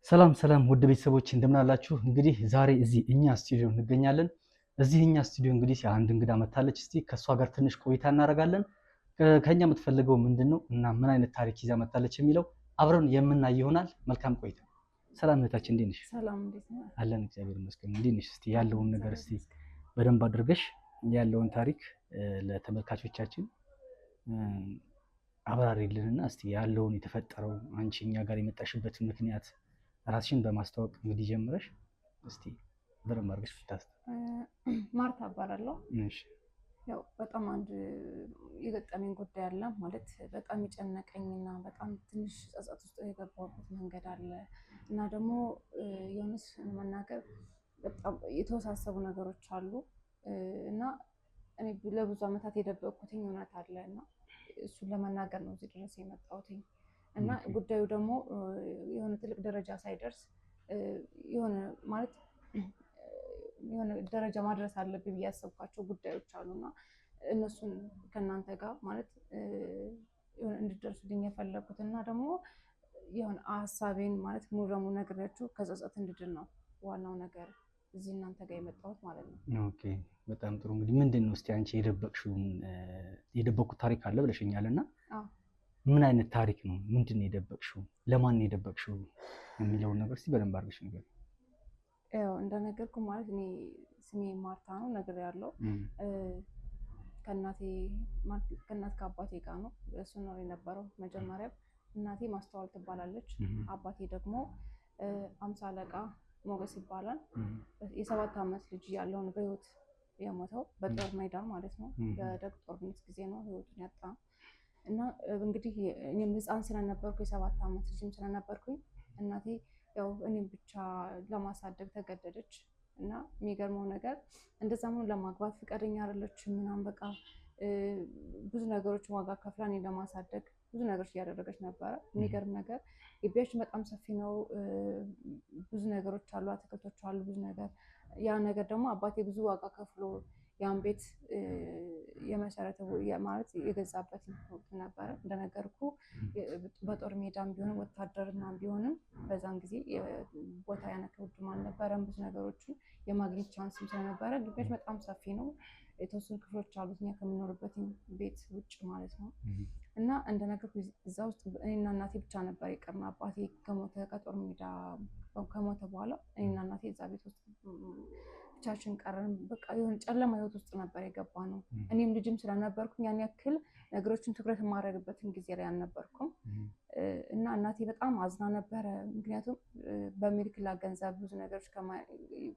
ሰላም ሰላም ውድ ቤተሰቦች እንደምን አላችሁ? እንግዲህ ዛሬ እዚህ እኛ ስቱዲዮ እንገኛለን። እዚህ እኛ ስቱዲዮ እንግዲህ አንድ እንግዳ መታለች። እስቲ ከእሷ ጋር ትንሽ ቆይታ እናደርጋለን። ከኛ የምትፈልገው ምንድን ነው እና ምን አይነት ታሪክ ይዛ መታለች የሚለው አብረን የምናይ ይሆናል። መልካም ቆይታ። ሰላም እህታችን፣ እንዴት ነሽ? ሰላም፣ እንዴት ነህ? አለን እግዚአብሔር ይመስገን። እንዴት ነሽ? እስቲ ያለውን ነገር እስቲ በደንብ አድርገሽ ያለውን ታሪክ ለተመልካቾቻችን አብራሪልንና እስቲ ያለውን የተፈጠረው አንቺ እኛ ጋር የመጣሽበት ምክንያት ራስሽን በማስተዋወቅ እንግዲህ ጀምረሽ እስቲ በደንብ አድርገሽ ብታስተ ማርታ እባላለሁ። እሺ። ያው በጣም አንድ የገጠመኝ ጉዳይ አለ ማለት በጣም የጨነቀኝና በጣም ትንሽ ጸጸት ውስጥ የገባሁበት መንገድ አለ እና ደግሞ የሆነስ መናገር በጣም የተወሳሰቡ ነገሮች አሉ እና እኔ ለብዙ ዓመታት የደበቅኩትኝ እውነት አለ እና እሱን ለመናገር ነው እዚህ ድረስ የመጣሁትኝ። እና ጉዳዩ ደግሞ የሆነ ትልቅ ደረጃ ሳይደርስ የሆነ ማለት የሆነ ደረጃ ማድረስ አለብኝ ብዬ ያሰብኳቸው ጉዳዮች አሉና እነሱን ከእናንተ ጋር ማለት የሆነ እንድደርሱልኝ የፈለኩት እና ደግሞ የሆነ ሀሳቤን ማለት ሙሉ ለሙሉ ነግሬያችሁ ከጸጸት እንድድን ነው ዋናው ነገር እዚህ እናንተ ጋር የመጣሁት ማለት ነው። ኦኬ፣ በጣም ጥሩ። እንግዲህ ምንድን ነው እስቲ አንቺ የደበቅኩት ታሪክ አለ ብለሽኛል እና ምን አይነት ታሪክ ነው? ምንድን ነው የደበቅሽው? ለማን ነው የደበቅሽው የሚለውን ነገር እስቲ በደንብ አድርገሽ ነገር። ያው እንደነገርኩ ማለት እኔ ስሜ ማርታ ነው ነገር ያለው ከእናት ከአባቴ ጋር ነው እሱ ነው የነበረው። መጀመሪያ እናቴ ማስተዋል ትባላለች፣ አባቴ ደግሞ 50 አለቃ ሞገስ ይባላል። የ7 ዓመት ልጅ ያለውን በህይወት የሞተው በጦር ሜዳ ማለት ነው። በደግ ጦርነት ጊዜ ነው ህይወቱን ያጣ እና እንግዲህ እኔም ህፃን ስለነበርኩ የ7 ዓመት ልጅም ስለነበርኩኝ እናቴ ያው እኔም ብቻ ለማሳደግ ተገደደች እና የሚገርመው ነገር እንደዛም ሆኖ ለማግባት ፍቃደኛ አይደለችም ምናምን በቃ ብዙ ነገሮች ዋጋ ከፍላ እኔን ለማሳደግ ብዙ ነገሮች እያደረገች ነበረ። የሚገርም ነገር ግቢያችን በጣም ሰፊ ነው፣ ብዙ ነገሮች አሉ፣ አትክልቶች አሉ፣ ብዙ ነገር። ያ ነገር ደግሞ አባቴ ብዙ ዋጋ ከፍሎ ያን ቤት የመሰረተ ማለት የገዛበት ነበረ። እንደነገርኩ በጦር ሜዳም ቢሆንም ወታደርና ቢሆንም በዛን ጊዜ ቦታ ያነከ ውድም አልነበረም። ብዙ ነገሮችን የማግኘት ቻንስም ስለነበረ ግቢያችን በጣም ሰፊ ነው። የተወሰኑ ክፍሎች አሉት እኛ ከምንኖርበት ቤት ውጭ ማለት ነው። እና እንደነገርኩ እዛ ውስጥ እኔና እናቴ ብቻ ነበር የቀረን። አባቴ ከሞተ ከጦር ሜዳ ከሞተ በኋላ እኔና እናቴ እዛ ቤት ውስጥ ብቻችን ቀረን። በቃ የሆነ ጨለማ ህይወት ውስጥ ነበር የገባ ነው። እኔም ልጅም ስለነበርኩኝ ያን ያክል ነገሮችን ትኩረት የማደርግበትን ጊዜ ላይ አልነበርኩም እና እናቴ በጣም አዝና ነበረ። ምክንያቱም በሚልክላት ገንዘብ ብዙ ነገሮች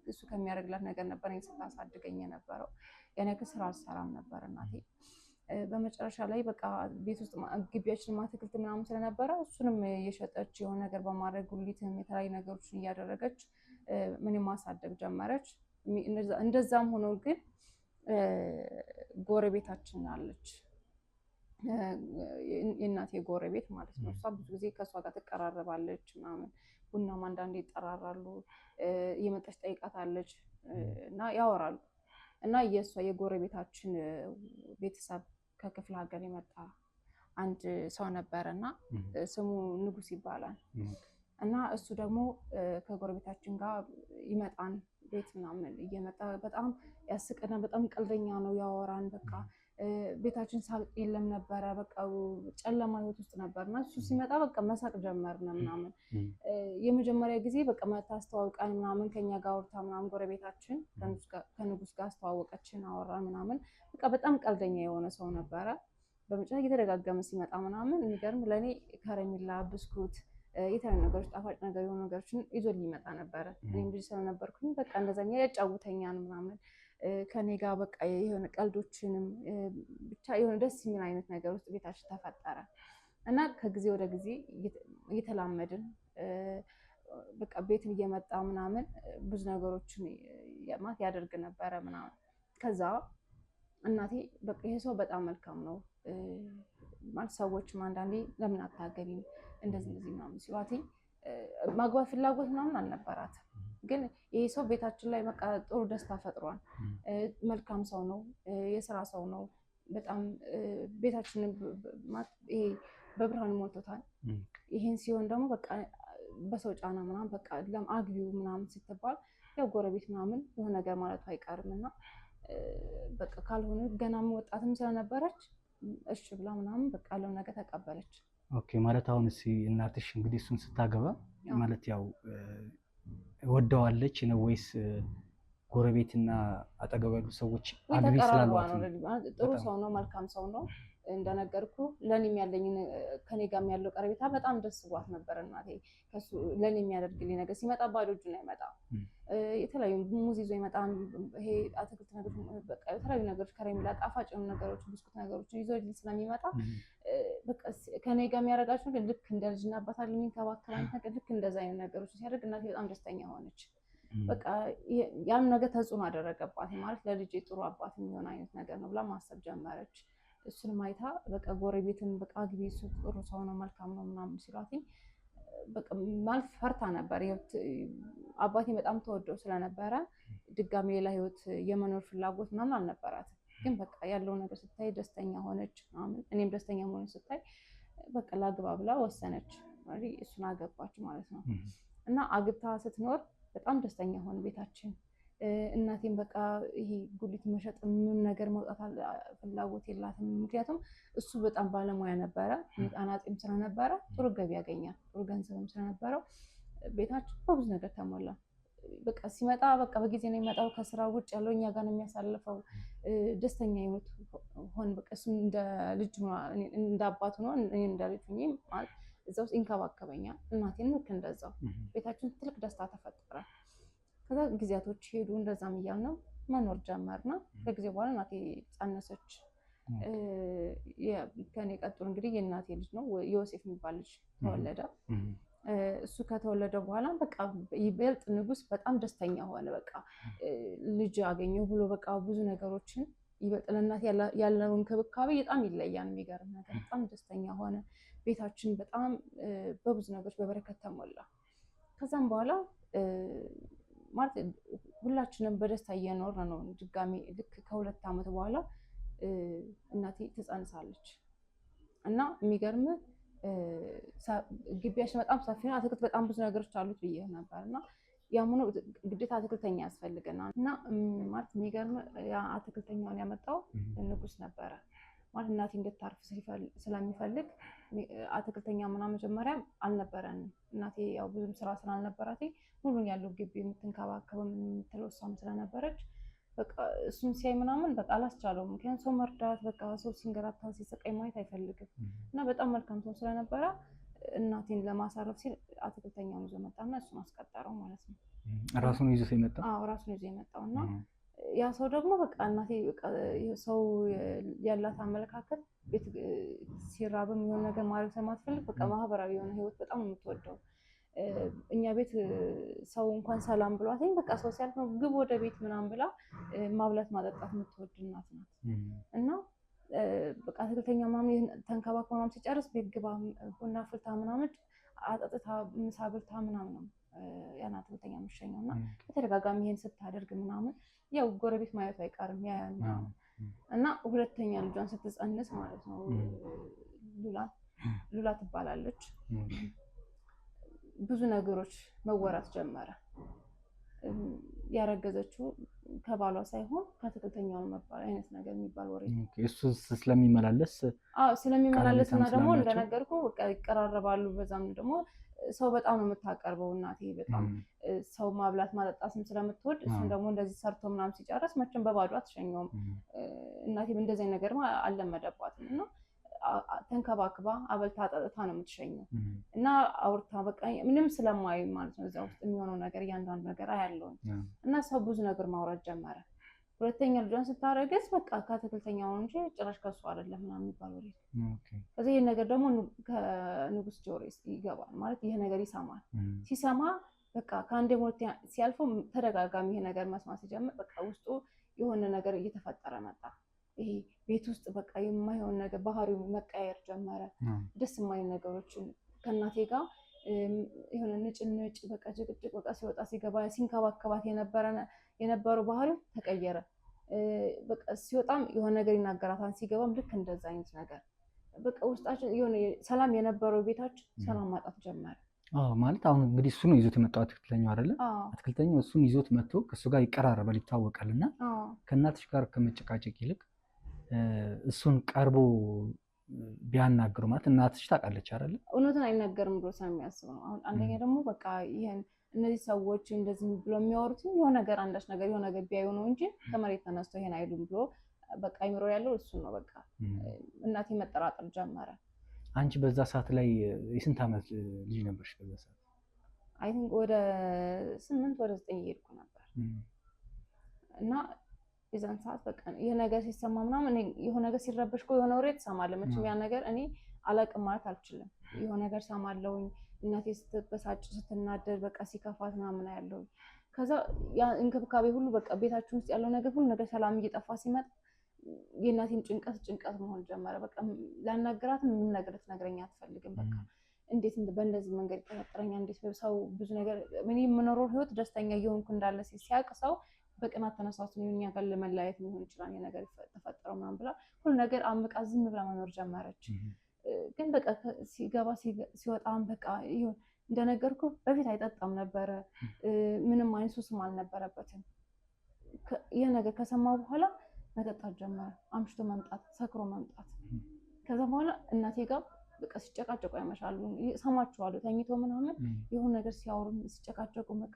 እሱ ከሚያደርግላት ነገር ነበር ስታሳድገኝ የነበረው። ያን ያክል ስራ አልሰራም ነበር እናቴ። በመጨረሻ ላይ በቃ ቤት ውስጥ ግቢያችን አትክልት ምናምን ስለነበረ እሱንም የሸጠች የሆነ ነገር በማድረግ ጉሊትም የተለያዩ ነገሮችን እያደረገች ምንም ማሳደግ ጀመረች። እንደዛም ሆኖ ግን ጎረቤታችን አለች፣ የእናቴ ጎረቤት ማለት ነው። እሷ ብዙ ጊዜ ከእሷ ጋር ትቀራረባለች ምናምን፣ ቡናም አንዳንዴ ይጠራራሉ፣ እየመጣች ጠይቃታለች እና ያወራሉ። እና የእሷ የጎረቤታችን ቤተሰብ ከክፍለ ሀገር የመጣ አንድ ሰው ነበረ እና ስሙ ንጉስ ይባላል። እና እሱ ደግሞ ከጎረቤታችን ጋር ይመጣን ቤት ምናምን እየመጣ በጣም ያስቀና፣ በጣም ቀልደኛ ነው፣ ያወራን። በቃ ቤታችን ሳቅ የለም ነበረ፣ በቃ ጨለማ ህይወት ውስጥ ነበር እና እሱ ሲመጣ በቃ መሳቅ ጀመርን ምናምን። የመጀመሪያ ጊዜ በቃ መታ አስተዋውቃን ምናምን ከኛ ጋር አውርታ ምናምን ጎረቤታችን ከንጉስ ጋር አስተዋወቀችን፣ አወራን ምናምን። በቃ በጣም ቀልደኛ የሆነ ሰው ነበረ። በመጨረሻ እየተደጋገመ ሲመጣ ምናምን የሚገርም ለእኔ ከረሜላ፣ ብስኩት፣ የተለያዩ ነገሮች ጣፋጭ ነገር የሆኑ ነገሮችን ይዞ ሊመጣ ነበረ። እኔም ልጅ ስለነበርኩኝ በቃ እንደዛኛ ያጫውተኛል ምናምን ከኔ ጋር በቃ የሆነ ቀልዶችንም ብቻ የሆነ ደስ የሚል አይነት ነገር ውስጥ ቤታችን ተፈጠረ እና ከጊዜ ወደ ጊዜ እየተላመድን በቃ ቤትን እየመጣ ምናምን ብዙ ነገሮችን ማለት ያደርግ ነበረ ምናምን። ከዛ እናቴ በቃ ይሄ ሰው በጣም መልካም ነው ማለት ሰዎችም አንዳንዴ ለምን አታገቢም እንደዚህ ምናምን ሲሏት ማግባት ፍላጎት ምናምን አልነበራትም። ግን ይሄ ሰው ቤታችን ላይ በቃ ጥሩ ደስታ ፈጥሯል። መልካም ሰው ነው፣ የስራ ሰው ነው። በጣም ቤታችንን ይሄ በብርሃን ሞልቶታል። ይሄን ሲሆን ደግሞ በቃ በሰው ጫና ምናምን በቃ አግቢው ምናምን ስትባል ያው ጎረቤት ምናምን የሆነ ነገር ማለቱ አይቀርም እና በቃ ካልሆነ ገናም ወጣትም ስለነበረች እሺ ብላ ምናምን በቃ ያለው ነገር ተቀበለች። ኦኬ ማለት አሁን እናትሽ እንግዲህ እሱን ስታገባ ማለት ያው ወደዋለች ነው ወይስ ጎረቤትና አጠገብ ያሉ ሰዎች አግቢ ስላሏት ነው? ጥሩ ሰው ነው፣ መልካም ሰው ነው። እንደነገርኩ ለኔም ያለኝ ከኔ ጋር ያለው ቀረቤታ በጣም ደስ ብሏት ነበር። እናቴ ከሱ ለኔ የሚያደርግልኝ ነገር ሲመጣ ባዶ እጁን አይመጣም። የተለያዩ ሙዝ ይዞ ይመጣል። ይሄ አትክልት ነገር በቃ የተለያዩ ነገሮች ከረሜላ፣ ጣፋጭ ነገሮች፣ ብስኩት ነገሮች ይዞ ስለሚመጣ በቃ ከኔ ጋር የሚያደርጋቸው ግን ልክ እንደ ልጅና አባት አለ የሚንከባከባኝ ነገር ልክ እንደዛ አይነት ነገሮች ሲያደርግ እናቴ በጣም ደስተኛ ሆነች። በቃ ያን ነገር ተጽዕኖ አደረገባት። ማለት ለልጄ ጥሩ አባት የሚሆን አይነት ነገር ነው ብላ ማሰብ ጀመረች። እሱን ማይታ በቃ ጎረቤትን በቃ አግቢ እሱ ጥሩ ሰው ነው መልካም ነው ምናምን ሲሏትኝ በቃ ማለት ፈርታ ነበር። አባቴ በጣም ተወደው ስለነበረ ድጋሚ ሌላ ህይወት የመኖር ፍላጎት ምናምን አልነበራትም። ግን በቃ ያለው ነገር ስታይ ደስተኛ ሆነች ምናምን እኔም ደስተኛ መሆን ስታይ በቃ ላግባ ብላ ወሰነች። እሱን አገባች ማለት ነው። እና አግብታ ስትኖር በጣም ደስተኛ ሆነ ቤታችን። እናቴም በቃ ይሄ ጉሊት መሸጥ ምን ነገር መውጣት ፍላጎት የላትም። ምክንያቱም እሱ በጣም ባለሙያ ነበረ፣ አናጺም ስለነበረ ጥሩ ገቢ ያገኛል፣ ጥሩ ገንዘብም ስለነበረው ቤታችን በብዙ ነገር ተሞላ። በቃ ሲመጣ በቃ በጊዜ ነው የሚመጣው። ከስራ ውጭ ያለው እኛ ጋር ነው የሚያሳልፈው። ደስተኛ ህይወት ሆን በቃ እሱ እንደ ልጅ እንደ አባት ሆኖ እኔ እንደ ልጅ ሆኜ ማለት እዛ ውስጥ ይንከባከበኛል። እናቴን ልክ እንደዛው ቤታችን ትልቅ ደስታ ተፈጠረ። ከዛ ጊዜያቶች ሄዱ። እንደዛም እያልን መኖር ጀመርና ከጊዜ በኋላ እናቴ ጸነሰች። ከኔ ቀጥሎ እንግዲህ የእናቴ ልጅ ነው ዮሴፍ የሚባል ልጅ ተወለደ። እሱ ከተወለደ በኋላ በቃ ይበልጥ ንጉስ በጣም ደስተኛ ሆነ። በቃ ልጅ አገኘው ብሎ በቃ ብዙ ነገሮችን ይበልጥ ለእናቴ ያለው እንክብካቤ በጣም ይለያል። የሚገርም ነገር በጣም ደስተኛ ሆነ። ቤታችን በጣም በብዙ ነገሮች በበረከት ተሞላ። ከዛም በኋላ ማለት ሁላችንም በደስታ እየኖርን ነው። ድጋሚ ልክ ከ2 ዓመት በኋላ እናቴ ትጸንሳለች እና የሚገርም ግቢያችን በጣም ሰፊ ነው። አትክልት በጣም ብዙ ነገሮች አሉት ብዬ ነበር እና ያም ሆኖ ግዴታ አትክልተኛ ያስፈልገናል እና ማለት የሚገርም ያ አትክልተኛውን ያመጣው ንጉስ ነበረ። ማለት እናቴ እንድታርፍ ስለሚፈልግ አትክልተኛ ምናምን መጀመሪያ አልነበረንም። እናቴ ያው ብዙም ስራ ስላልነበራት ሙሉን ያለው ግቢ የምትንከባከበው የምትለው እሷም ስለነበረች በቃ እሱን ሲያይ ምናምን በቃ አላስቻለውም። ምክንያቱም ሰው መርዳት በቃ ሰው ሲንገላታ ሲሰቃይ ማየት አይፈልግም እና በጣም መልካም ሰው ስለነበረ እናቴን ለማሳረፍ ሲል አትክልተኛውን ይዞ መጣና እሱን አስቀጠረው ማለት ነው። ራሱን ይዞ የመጣው? አዎ ራሱን ይዞ የመጣው እና ያ ሰው ደግሞ በቃ እናቴ ሰው ያላት አመለካከት ቤት ሲራብም የሆነ ነገር ማድረግ ስለማትፈልግ በቃ ማህበራዊ የሆነ ህይወት በጣም የምትወደው። እኛ ቤት ሰው እንኳን ሰላም ብሏት በቃ ሰው ሲያልፍ ግብ ወደ ቤት ምናምን ብላ ማብላት ማጠጣት የምትወድ እናት ናት። እና በቃ አትክልተኛ ምናምን ተንከባክባ ምናምን ሲጨርስ ቤት ግባ ቡና ፍልታ ምናምን አጠጥታ ምሳ በልታ ምናምን ነው ያን አትክልተኛ የምትሸኘው። እና በተደጋጋሚ ይሄን ስታደርግ ምናምን ያው ጎረቤት ማየቱ አይቀርም ያያና እና ሁለተኛ ልጇን ስትጸንስ ማለት ነው ሉላ ትባላለች። ብዙ ነገሮች መወራት ጀመረ። ያረገዘችው ከባሏ ሳይሆን ከአትክልተኛው መባል አይነት ነገር የሚባል ወሬ እሱ ስለሚመላለስ ስለሚመላለስና ደግሞ እንደነገርኩ በቃ ይቀራረባሉ። በዛም ደግሞ ሰው በጣም ነው የምታቀርበው እናቴ በጣም ሰው ማብላት ማጠጣትም ስለምትወድ እሱም ደግሞ እንደዚህ ሰርቶ ምናምን ሲጨርስ መቼም በባዶ አትሸኘውም። እናቴም እንደዚህ ነገር አልለመደባትም እና ተንከባክባ አበልታ አጠጥታ ነው የምትሸኘው። እና አውርታ በቃ ምንም ስለማይ ማለት ነው እዛ ውስጥ የሚሆነው ነገር እያንዳንዱ ነገር አያለውን እና ሰው ብዙ ነገር ማውራት ጀመረ። ሁለተኛ ልጇን ስታረግዝ በቃ ከአትክልተኛው እንጂ ጭራሽ ከሱ አይደለም ምናምን የሚባል ወሬ። ከዚህ ይሄ ነገር ደግሞ ከንጉስ ጆሮ ይገባል ማለት ይሄ ነገር ይሰማል። ሲሰማ በቃ ከአንዴ ሞት ሲያልፈው ተደጋጋሚ ይሄ ነገር መስማት ሲጀምር በቃ ውስጡ የሆነ ነገር እየተፈጠረ መጣ። ይሄ ቤት ውስጥ በቃ የማይሆን ነገር ባህሪው መቀየር ጀመረ። ደስ የማይል ነገሮችን ከእናቴ ጋር የሆነ ንጭንጭ በቃ ጭቅጭቅ በቃ ሲወጣ ሲገባ ሲንከባከባት የነበረው ባህሪው ተቀየረ። በቃ ሲወጣም የሆነ ነገር ይናገራታል፣ ሲገባም ልክ እንደዛ አይነት ነገር በቃ ውስጣችን የሆነ ሰላም የነበረው ቤታችን ሰላም ማጣት ጀመረ። ማለት አሁን እንግዲህ እሱ ነው ይዞት የመጣው አትክልተኛው አይደለ? አትክልተኛው እሱን ይዞት መጥቶ ከእሱ ጋር ይቀራረባል፣ ይታወቃል። እና ከእናትሽ ጋር ከመጨቃጨቅ ይልቅ እሱን ቀርቦ ቢያናግሩ ማለት እናትሽ ታውቃለች አይደለ? እውነቱን አይናገርም ብሎ ስለሚያስብ ነው። አሁን አንደኛ ደግሞ በቃ ይሄን እነዚህ ሰዎች እንደዚህ ብሎ የሚያወሩት የሆነ ነገር አንዳች ነገር የሆነ ነገር ቢያዩ ነው እንጂ ከመሬት ተነስቶ ይሄን አይሉም ብሎ በቃ አይምሮ ያለው እሱ ነው። በቃ እናቴ መጠራጠር ጀመረ። አንቺ በዛ ሰዓት ላይ የስንት ዓመት ልጅ ነበርሽ? በዛ ሰዓት አይ ቲንክ ወደ 8 ወደ 9 እየሄድኩ ነበር። እና የዛን ሰዓት በቃ ይሄ ነገር ሲሰማ ምናምን የሆነ ነገር ሲረበሽ እኮ የሆነ ወሬ ትሰማለህ መቼም። ያ ነገር እኔ አላውቅም ማለት አልችልም። የሆነ ነገር ሰማለሁኝ። እናቴ ስትበሳጭ ስትናደድ በቃ ሲከፋት ምናምን ያለው ከዛ ያ እንክብካቤ ሁሉ በቃ ቤታችን ውስጥ ያለው ነገር ሁሉ ነገር ሰላም እየጠፋ ሲመጣ የእናቴን ጭንቀት መሆን ጀመረ። በቃ ላናገራት ምንም ነገር ልትነግረኝ አትፈልግም። በቃ እንዴት በእንደዚህ መንገድ ይጠረጥረኛል? እንዴት ሰው ብዙ ነገር ምን የምኖረው ህይወት ደስተኛ እየሆንኩ እንዳለ ሲያውቅ ሰው በቅናት ተነሳስቶ እኛ ጋር ለመለያየት ሊሆን ይችላል የነገር ተፈጠረው ምናምን ብላ ሁሉ ነገር አምቃ ዝም ብላ መኖር ጀመረች። ግን በቃ ሲገባ ሲወጣም በቃ ይሁን እንደነገርኩ በፊት አይጠጣም ነበረ። ምንም አይነት ሱስም አልነበረበትም። ይሄ ነገር ከሰማ በኋላ መጠጣት ጀመረ። አምሽቶ መምጣት፣ ሰክሮ መምጣት። ከዛ በኋላ እናቴ ጋር በቃ ሲጨቃጨቁ ያመሻሉ። ሰማቸዋለሁ ተኝቶ ምናምን የሆነ ነገር ሲያወሩ ሲጨቃጨቁ በቃ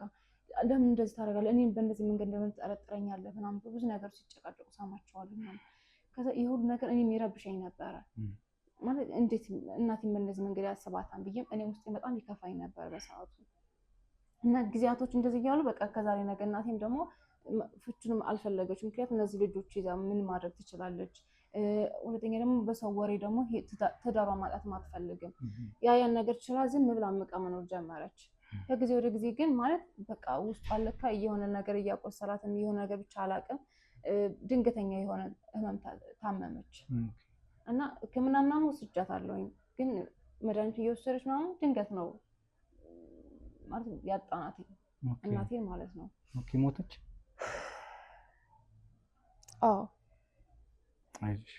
ለምን እንደዚህ ታደርጋለህ? እኔም በእንደዚህ መንገድ እንደምን ትጠረጥረኛለህ? ምናምን ብዙ ነገር ሲጨቃጨቁ ሰማቸዋለሁ ምናምን። ከዛ ይሄ ሁሉ ነገር እኔም ይረብሸኝ ነበረ። ማለት እንዴት እናቴን በእንደዚህ መንገድ ያስባታል ብዬም እኔም ውስጥ በጣም ይከፋኝ ነበር በሰዓቱ። እና ጊዜያቶች እንደዚህ እያሉ በቃ ከዛሬ ነገ እናቴም ደግሞ ፍቹንም አልፈለገችም። ምክንያቱም እነዚህ ልጆች ይዛ ምን ማድረግ ትችላለች? ሁለተኛ ደግሞ በሰው ወሬ ደግሞ ትዳሯ ማጣት አትፈልግም። ያን ነገር ችላ ዝም ብላ አምቃ መኖር ጀመረች። ከጊዜ ወደ ጊዜ ግን ማለት በቃ ውስጥ አለካ የሆነ ነገር እያቆሰላትም የሆነ ነገር ብቻ አላውቅም፣ ድንገተኛ የሆነ ህመም ታመመች እና ሕክምና ምናምን ወስጃታለሁኝ። ግን መድኃኒት እየወሰደች ምናምን ድንገት ነው ማለት ያጣናት እናቴን ማለት ነው። ኦኬ ሞተች? አዎ። አይዞሽ።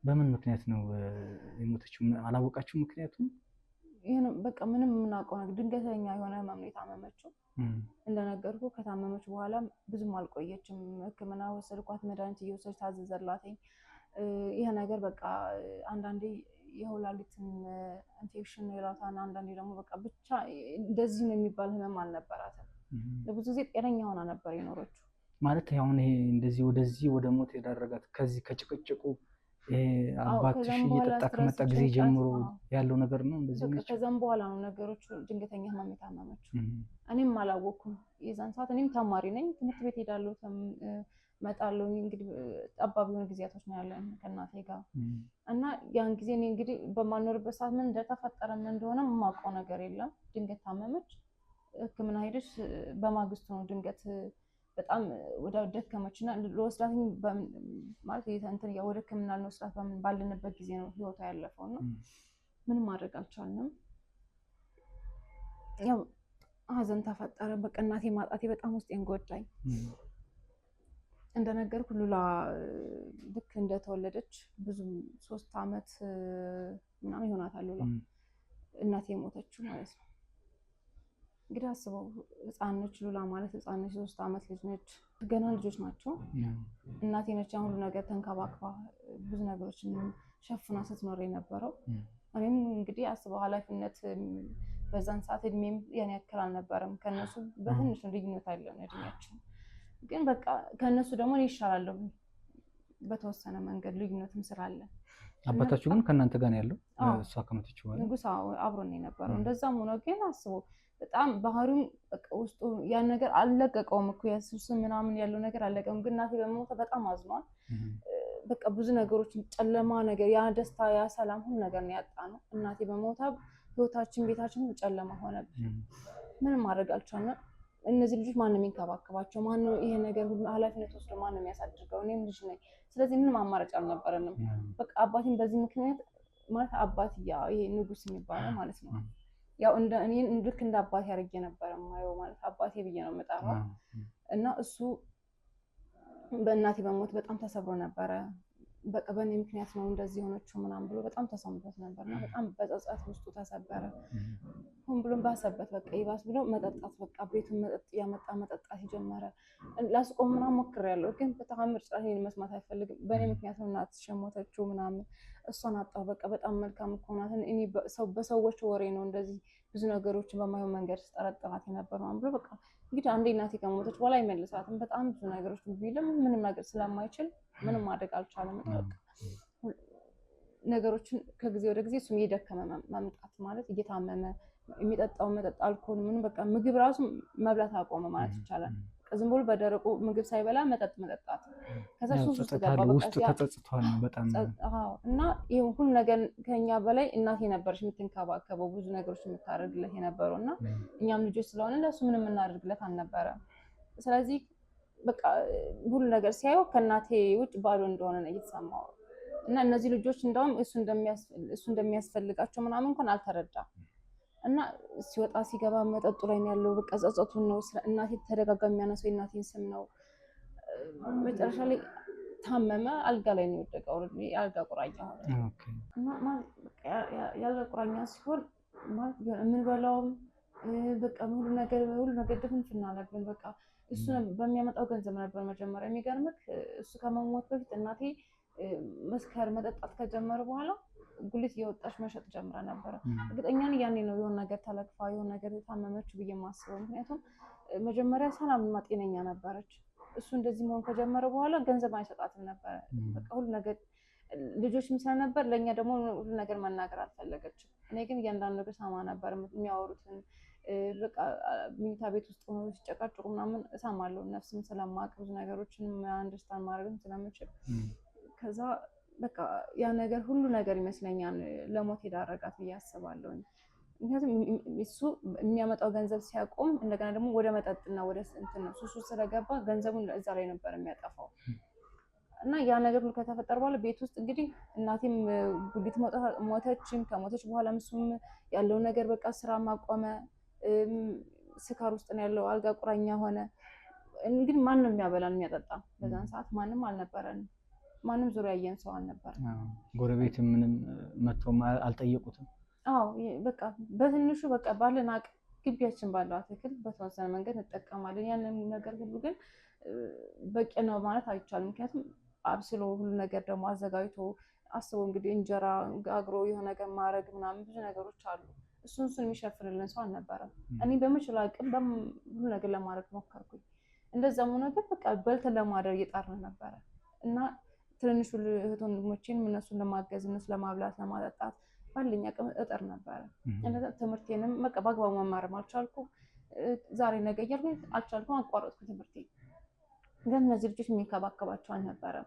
በምን ምክንያት ነው የሞተችው? አላወቃችሁ ምክንያቱም? ይሄን በቃ ምንም የምናውቀው ነገር ድንገተኛ የሆነ ህመም ነው የታመመችው። እንደነገርኩ ከታመመች በኋላ ብዙም አልቆየችም። ሕክምና ወሰድኳት፣ መድኃኒት እየወሰደች ታዘዘላትኝ። ይሄ ነገር በቃ አንዳንዴ የሆላሊትን ኢንፌክሽን ይላታል፣ አንዳንዴ ደግሞ በቃ ብቻ እንደዚህ ነው የሚባል ህመም አልነበራትም። ለብዙ ጊዜ ጤነኛ ሆና ነበር የኖረችው። ማለት አሁን ይሄ እንደዚህ ወደዚህ ወደ ሞት የዳረጋት ከዚህ ከጭቅጭቁ አባትሽ እየጠጣ ከመጣ ጊዜ ጀምሮ ያለው ነገር ነው እንደዚህ ነው? ከዛም በኋላ ነው ነገሮቹ ድንገተኛ ህመም የታመመችው። እኔም አላወኩም የዛን ሰዓት። እኔም ተማሪ ነኝ፣ ትምህርት ቤት ሄዳለሁ እመጣለሁ። እንግዲህ ጠባብ የሆነ ጊዜያቶች ነው ያለን ከእናቴ ጋር እና ያን ጊዜ እኔ እንግዲህ በማኖርበት ሰዓት ምን እንደተፈጠረ ምን እንደሆነ የማውቀው ነገር የለም። ድንገት ታመመች፣ ሕክምና ሄደች። በማግስቱ ነው ድንገት በጣም ወደ ደከመችና ለወስዳት ማለት እንትን ወደ ሕክምና ለወስዳት ባልንበት ጊዜ ነው ህይወቷ ያለፈው እና ምንም ማድረግ አልቻልንም። ያው ሀዘን ተፈጠረ። በቃ እናቴ ማጣቴ በጣም ውስጤን ጎዳኝ። እንደነገርኩ ሉላ ልክ እንደተወለደች ብዙ 3 ዓመት ምናምን ይሆናታል ሉላ እናቴ ሞተችው ማለት ነው። እንግዲህ አስበው ህፃን ነች ሉላ ማለት ህፃን ነች፣ 3 ዓመት ልጅ ነች። ገና ልጆች ናቸው። እናቴ ነች ያን ሁሉ ነገር ተንከባክባ ብዙ ነገሮችን ሸፍና ስትኖር የነበረው። እኔም እንግዲህ አስበው ኃላፊነት በዛን ሰዓት እድሜም ያን ያክል አልነበረም። ከነሱ በትንሽ ልዩነት አለን እድሜያችን። ግን በቃ ከነሱ ደግሞ እኔ ይሻላለሁ በተወሰነ መንገድ ልዩነትም ስላለ። አባታችሁ ግን ከእናንተ ጋር ነው ያለው? እሷ ከመተች በኋላ ንጉስ አብሮን የነበረው። እንደዛም ሆኖ ግን አስበው በጣም ባህሪው ውስጡ ያን ነገር አልለቀቀውም እኮ የሱስ ምናምን ያለው ነገር አልለቀቀውም። ግን እናቴ በሞቷ በጣም አዝኗል። በቃ ብዙ ነገሮችን ጨለማ ነገር፣ ያ ደስታ ያ ሰላም ሁሉ ነገር ነው ያጣነው። እናቴ በሞቷ ህይወታችን ቤታችን ጨለማ ሆነብን። ምንም ማድረግ አልቻልንም። እነዚህ ልጆች ማንም የሚንከባከባቸው? ማነው ይሄ ነገር ሁሉ ኃላፊነት ወስዶ ማንም የሚያሳድገው? እኔም ልጅ ነኝ። ስለዚህ ምንም አማራጭ አልነበረንም። በቃ አባቴን በዚህ ምክንያት ማለት አባት ይሄ ንጉስ የሚባለው ማለት ነው ያው እኔ ልክ እንደ አባቴ አድርጌ ነበር የማየው። ማለት አባቴ ብዬ ነው የምጠራው። እና እሱ በእናቴ በሞት በጣም ተሰብሮ ነበረ። በቃ በእኔ ምክንያት ነው እንደዚህ የሆነችው ምናምን ብሎ በጣም ተሰምቶት ነበርና በጣም በጸጸት ውስጡ ተሰበረ። ሁን ብሎም ባሰበት በቃ ይባስ ብሎ መጠጣት በቃ ቤቱን መጠጥ እያመጣ መጠጣት ጀመረ። ላስቆም ምናምን ሞክሬያለሁ፣ ግን በተአምር ጭራሽ እኔን መስማት አይፈልግም። በእኔ ምክንያት ነው እናትሽ የሞተችው ምናምን፣ እሷን አጣሁ በቃ በጣም መልካም እኮ ናት። እኔ በሰዎች ወሬ ነው እንደዚህ ብዙ ነገሮችን በማይሆን መንገድ ስጠረጥራት የነበረው ብሎ በቃ እንግዲህ አንዴ እናቴ ከሞተች በኋላ አይመልሳትም። በጣም ብዙ ነገሮች ቢልም ምንም ነገር ስለማይችል ምንም ማድረግ አልቻለም። ነገሮችን ከጊዜ ወደ ጊዜ እሱም እየደከመ መምጣት ማለት እየታመመ የሚጠጣው መጠጥ አልኮል ምንም በቃ ምግብ ራሱ መብላት አቆመ ማለት ይቻላል። ዝም ብሎ በደረቁ ምግብ ሳይበላ መጠጥ መጠጣት ከዛ ሱስ ውስጥ ገባ። ውስጥ ተጸጽቷል በጣም እና ይሄ ሁሉ ነገር ከኛ በላይ እናቴ ነበረች የምትንከባከበው ብዙ ነገሮች የምታደርግለት የነበረው እና እኛም ልጆች ስለሆነ ለሱ ምንም እናደርግለት አልነበረም። ስለዚህ በቃ ሁሉ ነገር ሲያየው ከእናቴ ውጭ ባዶ እንደሆነ ነው እየተሰማው እና እነዚህ ልጆች እንደውም እሱ እንደሚያስፈልጋቸው ምናምን እንኳን አልተረዳም። እና ሲወጣ ሲገባ መጠጡ ላይ ያለው በቃ ጸጸቱን ነው። እናቴ ተደጋጋሚ የሚያነሳው የእናቴን ስም ነው። መጨረሻ ላይ ታመመ፣ አልጋ ላይ ነው የወደቀው። የአልጋ ቁራኛ ሆነ እና የአልጋ ቁራኛ ሲሆን ማለት የምንበላውም በቃ ሁሉ ነገር ድፍንፍና አለብን። በቃ እሱ በሚያመጣው ገንዘብ ነበር መጀመሪያ። የሚገርምህ እሱ ከመሞት በፊት እናቴ መስከር መጠጣት ከጀመረ በኋላ ጉሊት እየወጣች መሸጥ ጀምራ ነበረ። እርግጠኛ ነኝ ያኔ ነው የሆነ ነገር ተለክፋ የሆነ ነገር የታመመችው ብዬ የማስበው። ምክንያቱም መጀመሪያ ሰላምና ጤነኛ ነበረች። እሱ እንደዚህ መሆን ከጀመረ በኋላ ገንዘብ አይሰጣትም ነበረ። በቃ ሁሉ ነገር ልጆችም ስለነበር ለእኛ ደግሞ ሁሉ ነገር መናገር አልፈለገችም። እኔ ግን እያንዳንዱ ነገር ሰማ ነበር የሚያወሩትን። በቃ መኝታ ቤት ውስጥ ሆኖ ሲጨቃጨቁ ምናምን እሰማለሁ። ነፍስም ስለማውቅ ብዙ ነገሮችን አንደርስታንድ ማድረግም ስለምችል ከዛ በቃ ያ ነገር ሁሉ ነገር ይመስለኛል ለሞት የዳረጋት ብዬ አስባለሁ። ምክንያቱም እሱ የሚያመጣው ገንዘብ ሲያቆም እንደገና ደግሞ ወደ መጠጥና ወደ እንትን ነው ሱሱ ስለገባ ገንዘቡን እዛ ላይ ነበር የሚያጠፋው። እና ያ ነገር ሁሉ ከተፈጠረ በኋላ ቤት ውስጥ እንግዲህ እናቴም ጉዲት ሞተችም። ከሞተች በኋላ እሱም ያለው ነገር በቃ ስራ ማቆመ፣ ስካር ውስጥ ነው ያለው፣ አልጋ ቁራኛ ሆነ። እንግዲህ ማንም የሚያበላን የሚያጠጣ በዛን ሰዓት ማንም አልነበረንም። ማንም ዙሪያ ያየን ሰው አልነበር። ጎረቤት ምንም መጥቶ አልጠየቁትም። አዎ በቃ በትንሹ በቃ ባለን አቅም ግቢያችን ባለው አትክልት በተወሰነ መንገድ እንጠቀማለን። ያንን ነገር ሁሉ ግን በቂ ነው ማለት አይቻልም። ምክንያቱም አብስሎ ሁሉ ነገር ደግሞ አዘጋጅቶ አስቦ እንግዲህ እንጀራ ጋግሮ የሆነ ነገር ማድረግ ምናምን ብዙ ነገሮች አሉ። እሱን የሚሸፍንልን ሰው አልነበረም። እኔ በምችል አቅም ሁሉ ነገር ለማድረግ ሞከርኩኝ። እንደዛም ሆኖ ግን በቃ በልተን ለማድረግ እየጣርን ነበረ እና ትንንሹ እህት ወንድሞቼንም እነሱን ለማገዝ እነሱ ለማብላት ለማጠጣት ባለኝ አቅም እጥር ነበረ። እንደዛ ትምህርቴንም በቃ በአግባቡ መማርም አልቻልኩም። ዛሬ ነገ እያልኩኝ አልቻልኩም፣ አቋረጥኩ ትምህርቴን። ግን እነዚህ ልጆች የሚንከባከባቸው አልነበረም።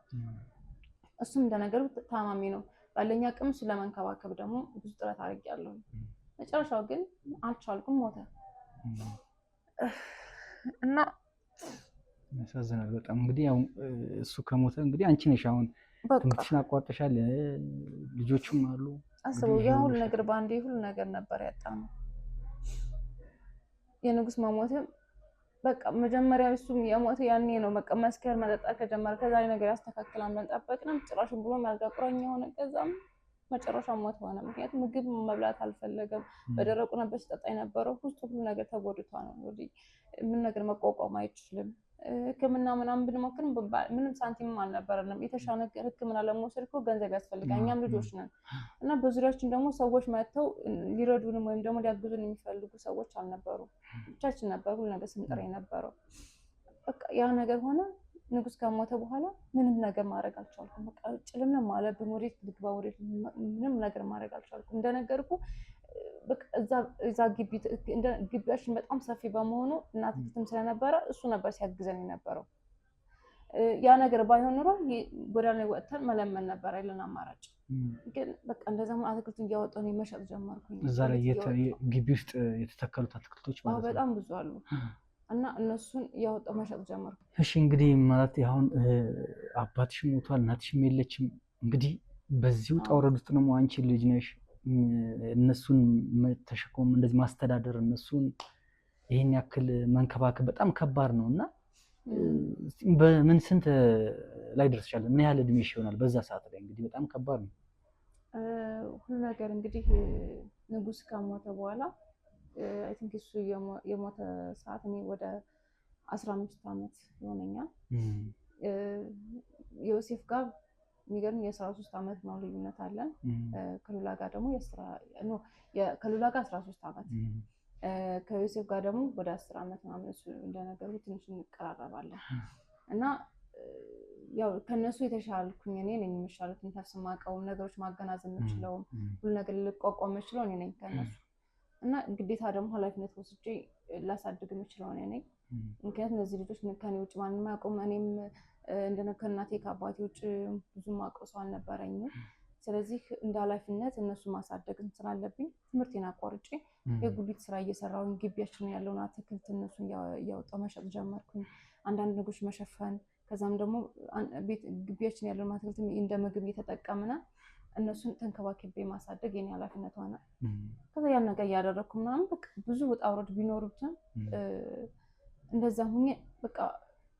እሱም እንደነገሩ ታማሚ ነው። ባለኝ አቅም እሱ ለመንከባከብ ደግሞ ብዙ ጥረት አድርጌያለሁ። መጨረሻው ግን አልቻልኩም፣ ሞተ እና ያሳዝናል በጣም። እንግዲህ ያው እሱ ከሞተ እንግዲህ አንቺ ነሽ አሁን ትምህርትሽን አቋርጠሻል፣ ልጆቹም አሉ። አስበው ያ ሁሉ ነገር በአንዴ ሁሉ ነገር ነበር ያጣነው። የንጉስ መሞትም በቃ መጀመሪያ እሱም የሞተ ያኔ ነው። በቃ መስከር መጠጣት ከጀመረ ከዛ ነገር ያስተካክላል ብለን ጠበቅንም፣ ጭራሹን ብሎ ያልጋ ቁራኛ ሆነ። ከዛም መጨረሻ ሞት ሆነ። ምክንያቱም ምግብ መብላት አልፈለገም። በደረቁ ነበር ሲጠጣ የነበረው። ውስጡ ሁሉ ነገር ተጎድቷል። እንግዲህ ምን ነገር መቋቋም አይችልም። ሕክምና ምናምን ብንሞክርም ምንም ሳንቲምም አልነበረንም። የተሻለ ሕክምና ለመውሰድ እኮ ገንዘብ ያስፈልጋል። እኛም ልጆች ነን እና በዙሪያችን ደግሞ ሰዎች መጥተው ሊረዱንም ወይም ደግሞ ሊያግዙን የሚፈልጉ ሰዎች አልነበሩ። ብቻችን ነበር ሁሉ ነገር ስንጥር የነበረው። በቃ ያ ነገር ሆነ። ንጉስ ከሞተ በኋላ ምንም ነገር ማድረግ አልቻልኩም። በቃ ጭልምንም አለብን። ወዴት ልግባ? ወዴት ምንም ነገር ማድረግ አልቻልኩም። እንደነገርኩ በቃ እዛ ግቢያችን በጣም ሰፊ በመሆኑ እናት ክትም ስለነበረ እሱ ነበር ሲያግዘን የነበረው። ያ ነገር ባይሆን ኑሮ ጎዳና ላይ ወጥተን መለመን ነበር ያለን አማራጭ። ግን በቃ እንደዛም አትክልቱን እያወጣሁ ነው መሸጥ ጀመርኩኝ። እዛ ላይ ግቢ ውስጥ የተተከሉት አትክልቶች ማለት ነው በጣም ብዙ አሉ እና እነሱን እያወጣሁ መሸጥ ጀመርኩ። እሺ እንግዲህ ማለት አሁን አባትሽ ሞቷል፣ እናትሽም የለችም። እንግዲህ በዚህ ውጣ ውረድ ውስጥ ደግሞ አንቺ ልጅ ነሽ። እነሱን ተሸክሞ እንደዚህ ማስተዳደር፣ እነሱን ይሄን ያክል መንከባከብ በጣም ከባድ ነው እና በምን ስንት ላይ ደርሰሻል? ምን ያህል እድሜሽ ይሆናል በዛ ሰዓት ላይ? እንግዲህ በጣም ከባድ ነው ሁሉ ነገር። እንግዲህ ንጉስ ከሞተ በኋላ አይ ቲንክ እሱ የሞተ ሰዓት እኔ ወደ 15 ዓመት ይሆነኛል። ዮሴፍ ጋር የሚገርም የ13 ዓመት ነው ልዩነት አለን። ከሉላ ጋር ደግሞ ከሉላ ጋር 13 ዓመት ከዮሴፍ ጋር ደግሞ ወደ 10 ዓመት ምናምን እሱ እንደነገሩ ትንሽ እንቀራረባለን እና ያው ከነሱ የተሻልኩኝ እኔ ነኝ። የሚሻሉትን ተስማቀው ነገሮች ማገናዘብ የምችለው ሁሉ ነገር ልቋቋም የምችለው እኔ ነኝ ከነሱ እና ግዴታ ደግሞ ኃላፊነት ወስጄ ላሳድግ የምችለው እኔ ነኝ። ምክንያቱም እነዚህ ልጆች ከኔ ውጭ ማንም አያውቁም። እኔም ከእናቴ ከአባቴ ውጭ ብዙም አውቀው ሰው አልነበረኝም። ስለዚህ እንደ ኃላፊነት እነሱ ማሳደግ ስላለብኝ ትምህርቴን አቋርጬ የጉሊት ስራ እየሰራሁኝ ግቢያችን ያለውን አትክልት እነሱን እያወጣሁ መሸጥ ጀመርኩኝ። አንዳንድ ነገሮች መሸፈን፣ ከዛም ደግሞ ግቢያችን ያለውን አትክልት እንደ ምግብ እየተጠቀምነ እነሱን ተንከባክቤ ማሳደግ የኔ ኃላፊነት ሆነ። ከዛ ያን ነገር እያደረግኩ ምናምን በቃ ብዙ ውጣ ውረድ ቢኖሩትም እንደዛ ሁኜ በቃ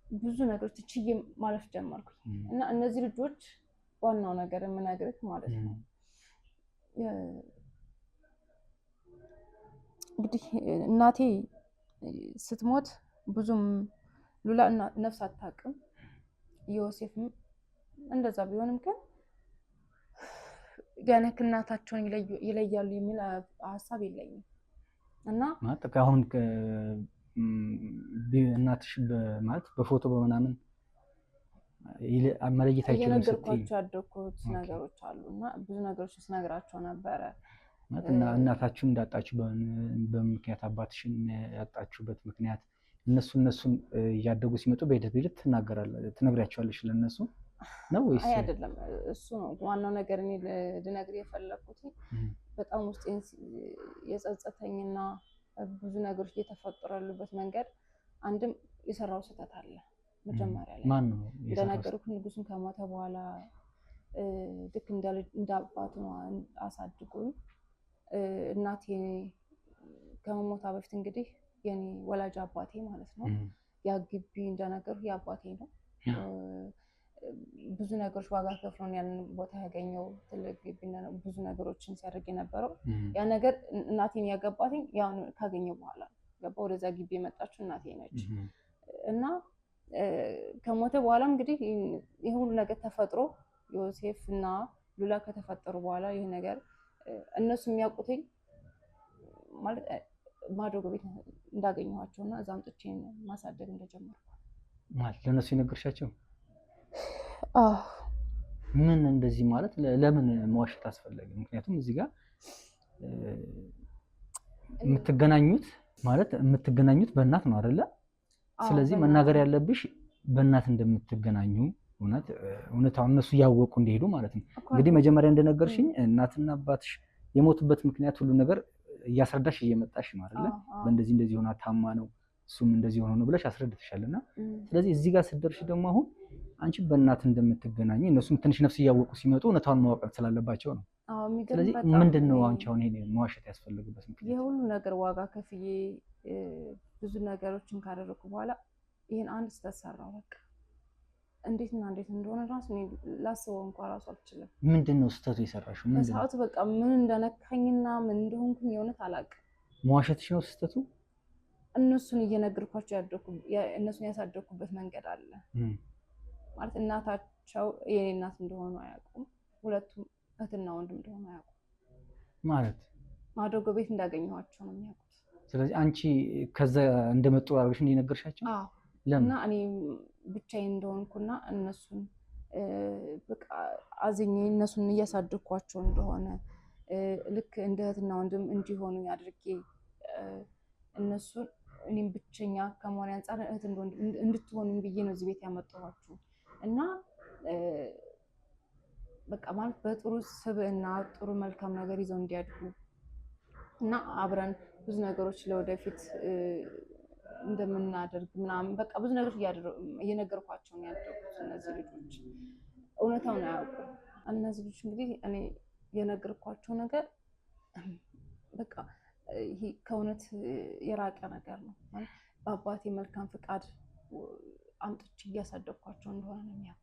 ብዙ ነገሮች ችዬ ማለፍ ጀመርኩኝ እና እነዚህ ልጆች ዋናው ነገር የምነግርህ ማለት ነው እንግዲህ እናቴ ስትሞት ብዙም ሉላ ነፍስ አታውቅም። ዮሴፍም እንደዛ ቢሆንም ግን ገና እናታቸውን ይለያሉ የሚል ሀሳብ የለኝም እና ማለት አሁን እናትሽ ማለት በፎቶ በምናምን መለየት አይችልም። የነገርኳቸው ያደኩት ነገሮች አሉ እና ብዙ ነገሮች ስነግራቸው ነበረ። እና እናታችሁን እንዳጣችሁ በምክንያት አባትሽን ያጣችሁበት ምክንያት እነሱን እያደጉ ሲመጡ በሂደት ትነግሪያቸዋለሽ ለእነሱ ነው ወይስ? አይ አይደለም፣ እሱ ነው ዋናው ነገር። እኔ ልነግርህ የፈለኩት በጣም ውስጤን የጸጸተኝና ብዙ ነገሮች እየተፈጠሩ ያሉበት መንገድ አንድም የሰራው ስህተት አለ። መጀመሪያ ላይ ማን ነው እንደነገርኩህ ንጉስን ከሞተ በኋላ ልክ እንደ አባቱ አሳድጎኝ እናቴ ከመሞቷ በፊት እንግዲህ የኔ ወላጅ አባቴ ማለት ነው ያ ግቢ እንደነገርኩህ የአባቴ ነው። ብዙ ነገሮች ዋጋ ከፍሎን ያንን ቦታ ያገኘው ትልቅ ግቢ ነው። ብዙ ነገሮችን ሲያደርግ የነበረው ያ ነገር እናቴን ያገባትኝ ያው ካገኘው በኋላ ገባ ወደዛ ግቢ የመጣችው እናቴ ነች እና ከሞተ በኋላ እንግዲህ ይሄ ሁሉ ነገር ተፈጥሮ ዮሴፍ እና ሉላ ከተፈጠሩ በኋላ ይሄ ነገር እነሱ የሚያውቁትኝ ማለት ማዶጎ ቤት እንዳገኘኋቸውና እዛም ጥቼ ማሳደግ እንደጀመርኩ ማለት ለነሱ የነገርሻቸው? ምን እንደዚህ ማለት ለምን መዋሸት አስፈለገ? ምክንያቱም እዚህ ጋር የምትገናኙት በእናት ነው አይደለ? ስለዚህ መናገር ያለብሽ በእናት እንደምትገናኙ እውነታውን እነሱ እያወቁ እንዲሄዱ ማለት ነው። እንግዲህ መጀመሪያ እንደነገርሽኝ እናትና አባትሽ የሞቱበት ምክንያት ሁሉ ነገር እያስረዳሽ እየመጣሽ ነው አይደለ? በእንደዚህ ሆና ታማ ነው እሱም እንደዚህ ሆኖ ነው ብለሽ አስረድተሻልና ስለዚህ እዚህ ጋር ስትደርሽ ደግሞ አሁን አንቺ በእናት እንደምትገናኙ እነሱም ትንሽ ነፍስ እያወቁ ሲመጡ እውነታውን ማወቅ ስላለባቸው ነው። ስለዚህ ምንድነው አንቺ አሁን ይሄን መዋሸት ያስፈልግበት ምክንያት? የሁሉ ነገር ዋጋ ከፍዬ ብዙ ነገሮችን ካደረኩ በኋላ ይሄን አንድ ስህተት ሰራው። በቃ እንዴት እንደሆነ ራሱ ላስበው እንኳን ራሱ አልችልም። ምንድነው ስህተቱ የሰራሽው? ሰዓቱ በቃ ምን እንደነካኝና ምን እንደሆንኩኝ የእውነት አላውቅም። መዋሸትሽ ነው ስህተቱ? እነሱን እየነገርኳቸው እነሱን ያሳደግኩበት መንገድ አለ ማለት እናታቸው የኔ እናት እንደሆኑ አያውቁም። ሁለቱም እህትና ወንድም እንደሆኑ አያውቁም ማለት ማዶጎ ቤት እንዳገኘኋቸው ነው የሚያውቁት። ስለዚህ አንቺ ከዛ እንደመጡ አድርገሽ እንደነገርሻቸው? አዎ። እና እኔ ብቻዬን እንደሆንኩና እነሱን በቃ አዝኜ እነሱን እያሳደግኳቸው እንደሆነ ልክ እንደ እህትና ወንድም እንዲሆኑ አድርጌ እነሱን እኔም ብቸኛ ከመሆን አንፃር እህት እንድትሆኑ ብዬ ነው እዚህ ቤት ያመጣኋችሁ እና በቃ ማለት በጥሩ ስብዕና ጥሩ መልካም ነገር ይዘው እንዲያድጉ እና አብረን ብዙ ነገሮች ለወደፊት እንደምናደርግ ምናምን በቃ ብዙ ነገሮች እየነገርኳቸው ነው ያደጉት። እነዚህ ልጆች እውነታውን አያውቁም። እነዚህ ልጆች እንግዲህ እኔ የነገርኳቸው ነገር በቃ ይሄ ከእውነት የራቀ ነገር ነው። በአባቴ መልካም ፍቃድ አምጥቼ እያሳደግኳቸው እንደሆነ ነው የሚያውቁት።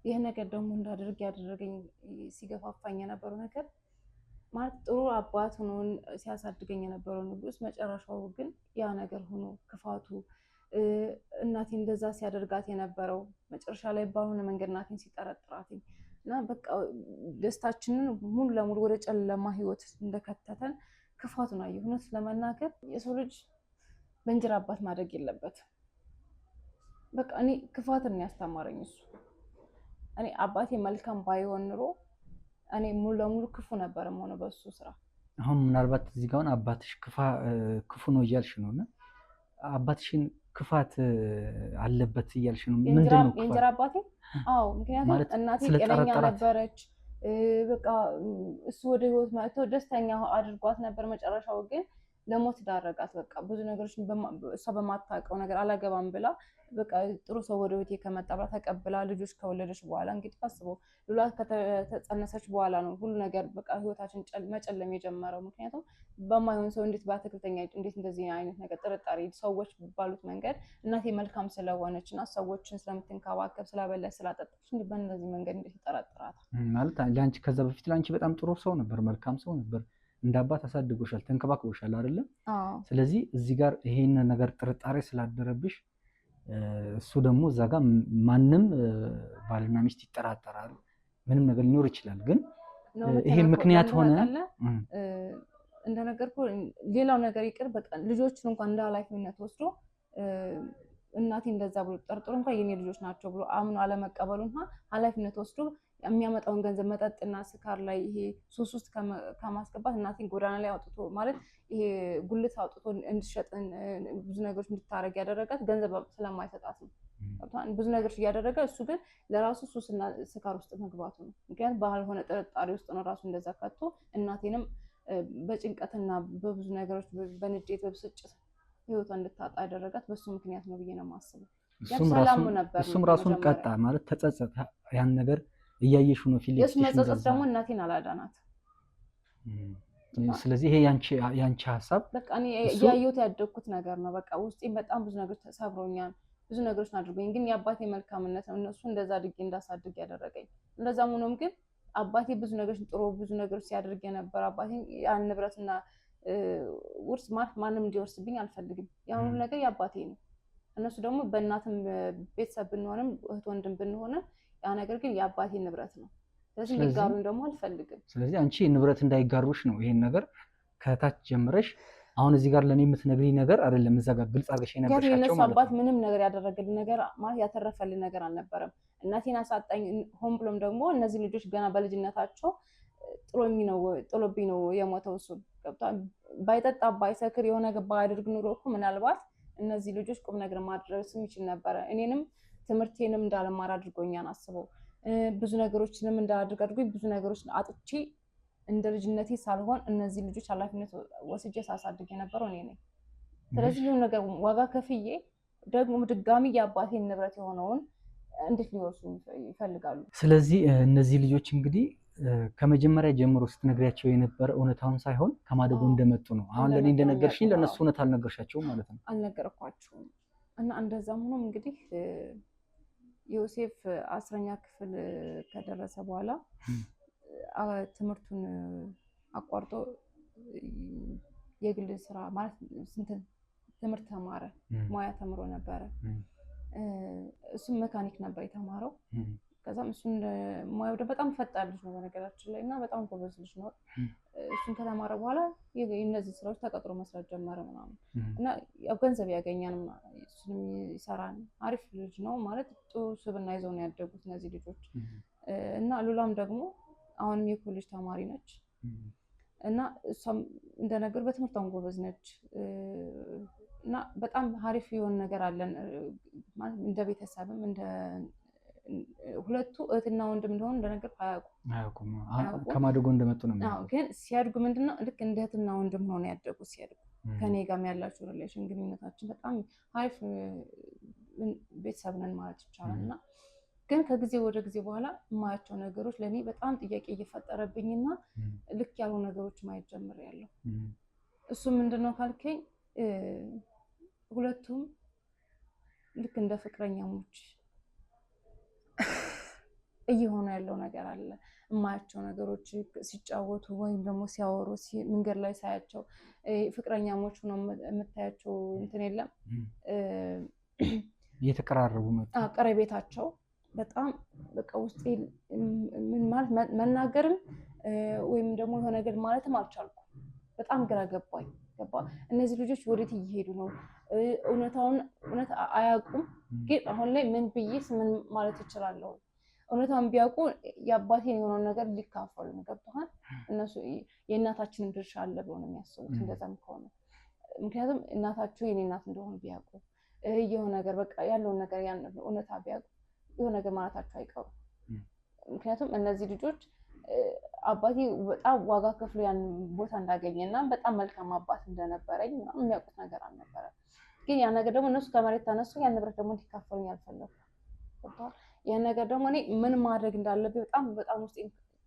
ይህ ነገር ደግሞ እንዳደርግ ያደረገኝ ሲገፋፋኝ የነበረው ነገር ማለት ጥሩ አባት ሆኖ ሲያሳድገኝ የነበረው ንጉስ መጨረሻው ግን ያ ነገር ሆኖ ክፋቱ እናቴ እንደዛ ሲያደርጋት የነበረው መጨረሻ ላይ ባልሆነ መንገድ እናቴን ሲጠረጥራት እና በቃ ደስታችንን ሙሉ ለሙሉ ወደ ጨለማ ህይወት እንደከተተን ክፋቱን አየሁ። እውነት ለመናገር የሰው ልጅ በእንጀራ አባት ማደግ የለበትም። በቃ እኔ ክፋትን ያስተማረኝ እሱ። እኔ አባቴ መልካም ባይሆን ኑሮ እኔ ሙሉ ለሙሉ ክፉ ነበር የምሆነው በሱ ስራ። አሁን ምናልባት እዚህ ጋር አባትሽ ክፉ ነው እያልሽ ነው እና አባትሽን ክፋት አለበት እያልሽ ነው? ምንድን ነው የእንጀራ አባቴ? አዎ፣ ምክንያቱም እናቴ ጤነኛ ነበረች። በቃ እሱ ወደ ህይወት መጥቶ ደስተኛ አድርጓት ነበር። መጨረሻው ግን ለሞት ዳረጋት። በቃ ብዙ ነገሮች እሷ በማታውቀው ነገር አላገባም ብላ በቃ ጥሩ ሰው ወደ ቤቴ ከመጣ ብላ ተቀብላ ልጆች ከወለደች በኋላ እንግዲህ አስበው ሉላ ከተጸነሰች በኋላ ነው ሁሉ ነገር በቃ ህይወታችን መጨለም የጀመረው። ምክንያቱም በማይሆን ሰው እንዴት በአትክልተኛ እንዴት እንደዚህ አይነት ነገር ጥርጣሬ ሰዎች ባሉት መንገድ እናቴ መልካም ስለሆነች እና ሰዎችን ስለምትንከባከብ ስላበላች ስላጠጣች እንዴ በእንደዚህ መንገድ እንዴት ይጠረጥራታል? ማለት ለአንቺ ከዛ በፊት ለአንቺ በጣም ጥሩ ሰው ነበር፣ መልካም ሰው ነበር። እንደ አባት አሳድጎሻል፣ ተንከባክቦሻል አይደለም? ስለዚህ እዚህ ጋር ይሄን ነገር ጥርጣሬ ስላደረብሽ እሱ ደግሞ እዛ ጋር ማንም ባልና ሚስት ይጠራጠራሉ፣ ምንም ነገር ሊኖር ይችላል። ግን ይሄ ምክንያት ሆነ እንደነገርኩ ሌላው ነገር ይቅር በቃ ልጆችን እንኳን እንደ ኃላፊነት ወስዶ እናቴ እንደዛ ብሎ ጠርጥሮ እንኳን የኔ ልጆች ናቸው ብሎ አምኖ አለመቀበሉና ኃላፊነት ወስዶ የሚያመጣውን ገንዘብ መጠጥና ስካር ላይ ይሄ ሱስ ውስጥ ከማስገባት እናቴን ጎዳና ላይ አውጥቶ ማለት ይሄ ጉልት አውጥቶ እንድትሸጥ ብዙ ነገሮች እንድታረግ ያደረጋት ገንዘብ ስለማይሰጣት ነው። ብዙ ነገሮች እያደረገ እሱ ግን ለራሱ ሱስና ስካር ውስጥ መግባቱ ነው። ምክንያቱም ባልሆነ ጥርጣሬ ውስጥ ነው ራሱ እንደዛ ከቶ እናቴንም በጭንቀትና በብዙ ነገሮች በንዴት በብስጭት ህይወቷ እንድታጣ ያደረጋት በሱ ምክንያት ነው ብዬ ነው የማስበው። እሱም ራሱን ቀጣ ማለት ተጸጸተ። ያን ነገር እያየሹ ነው ፊልም የሱ መጸጸት ደግሞ እናቴን አላዳናት። ስለዚህ ይሄ ያንቺ ሐሳብ በቃ እኔ እያየሁት ያደግኩት ነገር ነው። በቃ ውስጤን በጣም ብዙ ነገሮች ተሰብሮኛል፣ ብዙ ነገሮች አድርጎኝ፣ ግን የአባቴ መልካምነት ነው እነሱ እንደዛ አድርጌ እንዳሳድግ ያደረገኝ። እንደዛም ሆኖም ግን አባቴ ብዙ ነገሮች ጥሩ ብዙ ነገሮች ሲያደርግ የነበር አባቴ ያን ንብረትና ውርስ ማንም እንዲወርስብኝ አልፈልግም። ያን ሁሉ ነገር የአባቴ ነው። እነሱ ደግሞ በእናትም ቤተሰብ ብንሆንም እህት ወንድም ብንሆንም ያ ነገር ግን የአባቴ ንብረት ነው። ስለዚህ እንዲጋሩን ደግሞ አልፈልግም። ስለዚህ አንቺ ንብረት እንዳይጋሩሽ ነው ይሄን ነገር ከታች ጀምረሽ አሁን እዚህ ጋር ለኔ የምትነግሪኝ ነገር አይደለም። እዛ ጋር ግልጽ አድርገሽ የነገርሻቸው ማለት ነው። የእነሱ አባት ምንም ነገር ያደረገልኝ ነገር ማለት ያተረፈልኝ ነገር አልነበረም። እናቴን አሳጣኝ። ሆን ብሎም ደግሞ እነዚህ ልጆች ገና በልጅነታቸው ጥሎብኝ ነው የሞተው። እሱ ገብቷል። ባይጠጣ ባይሰክር የሆነ ነገር ባያደርግ ኑሮ እኮ ምናልባት እነዚህ ልጆች ቁም ነገር ማድረስም ይችል ነበረ። እኔንም ትምህርቴንም እንዳልማር አድርጎኛል። አስበው ብዙ ነገሮችንም እንዳላደርግ አድርጎኝ ብዙ ነገሮችን አጥቼ እንደ ልጅነቴ ሳልሆን እነዚህ ልጆች ኃላፊነት ወስጄ ሳሳድግ የነበረው እኔ ነኝ። ስለዚህ ይሁን ነገር ዋጋ ከፍዬ ደግሞ ድጋሚ የአባቴን ንብረት የሆነውን እንዴት ሊወርሱ ይፈልጋሉ? ስለዚህ እነዚህ ልጆች እንግዲህ ከመጀመሪያ ጀምሮ ስትነግሪያቸው የነበረ እውነታውን ሳይሆን ከማደጎ እንደመጡ ነው። አሁን ለኔ እንደነገርሽኝ ለነሱ እውነት አልነገርሻቸውም ማለት ነው? አልነገርኳቸውም። እና እንደዛም ሆኖ እንግዲህ ዮሴፍ 10ኛ ክፍል ከደረሰ በኋላ ትምህርቱን አቋርጦ የግል ስራ ማለት ትምህርት ተማረ። ሙያ ተምሮ ነበረ። እሱም መካኒክ ነበር የተማረው። ከዛም እሱን ሙያው በጣም ፈጣን ልጅ ነው በነገራችን ላይ እና በጣም ጎበዝ ልጅ ነው። እሱን ከተማረ በኋላ እነዚህ ስራዎች ተቀጥሮ መስራት ጀመረ ምናምን እና ያው ገንዘብ ያገኛል፣ እሱንም ይሰራል። አሪፍ ልጅ ነው ማለት ጥሩ ስብዕና ይዘው ነው ያደጉት እነዚህ ልጆች። እና ሉላም ደግሞ አሁንም የኮሌጅ ተማሪ ነች እና እሷም እንደነገሩ በትምህርቷም ጎበዝ ነች እና በጣም አሪፍ የሆነ ነገር አለን ማለት እንደ ቤተሰብም እንደ ሁለቱ እህትና ወንድም እንደሆኑ እንደነገር አያውቁም። ከማደጎ እንደመጡ ነው። ግን ሲያድጉ ምንድነው ልክ እንደ እህትና ወንድም ሆነ ያደጉት። ሲያድጉ ከኔ ጋርም ያላቸው ሪሌሽን ግንኙነታችን በጣም አሪፍ ቤተሰብ ነን ማለት ይቻላል። እና ግን ከጊዜ ወደ ጊዜ በኋላ የማያቸው ነገሮች ለእኔ በጣም ጥያቄ እየፈጠረብኝና ልክ ያሉ ነገሮች ማየት ጀምሬያለሁ። እሱ ምንድነው ካልከኝ ሁለቱም ልክ እንደ ፍቅረኛሞች እየሆነ ያለው ነገር አለ። የማያቸው ነገሮች ሲጫወቱ ወይም ደግሞ ሲያወሩ መንገድ ላይ ሳያቸው ፍቅረኛሞች ነው የምታያቸው። እንትን የለም እየተቀራረቡ መጡ። ቀረቤታቸው በጣም በቃ ውስጤ ምን ማለት መናገርም ወይም ደግሞ የሆነ ነገር ማለትም አልቻልኩም። በጣም ግራ ገባኝ። እነዚህ ልጆች ወዴት እየሄዱ ነው? እውነት አያውቁም። ግን አሁን ላይ ምን ብዬስ ምን ማለት እችላለሁ? እውነታውን ቢያውቁ የአባቴን የሆነውን ነገር ሊካፈሉ ነው። ገብቶሃል? እነሱ የእናታችንን ድርሻ አለ ብሎ ነው የሚያስቡት። እንደዛም ከሆነ ምክንያቱም እናታቸው የኔ እናት እንደሆኑ ቢያውቁ የሆነ ነገር በቃ ያለውን ነገር ያን እውነታ ቢያውቁ የሆነ ነገር ማለታቸው አይቀሩም። ምክንያቱም እነዚህ ልጆች አባቴ በጣም ዋጋ ከፍሎ ያን ቦታ እንዳገኘ እና በጣም መልካም አባት እንደነበረኝ የሚያውቁት ነገር አልነበረም። ግን ያን ነገር ደግሞ እነሱ ከመሬት ተነሱ ያን ንብረት ደግሞ እንዲካፈሉኝ አልፈለኩም። ያን ነገር ደግሞ እኔ ምን ማድረግ እንዳለብኝ በጣም ውስጥ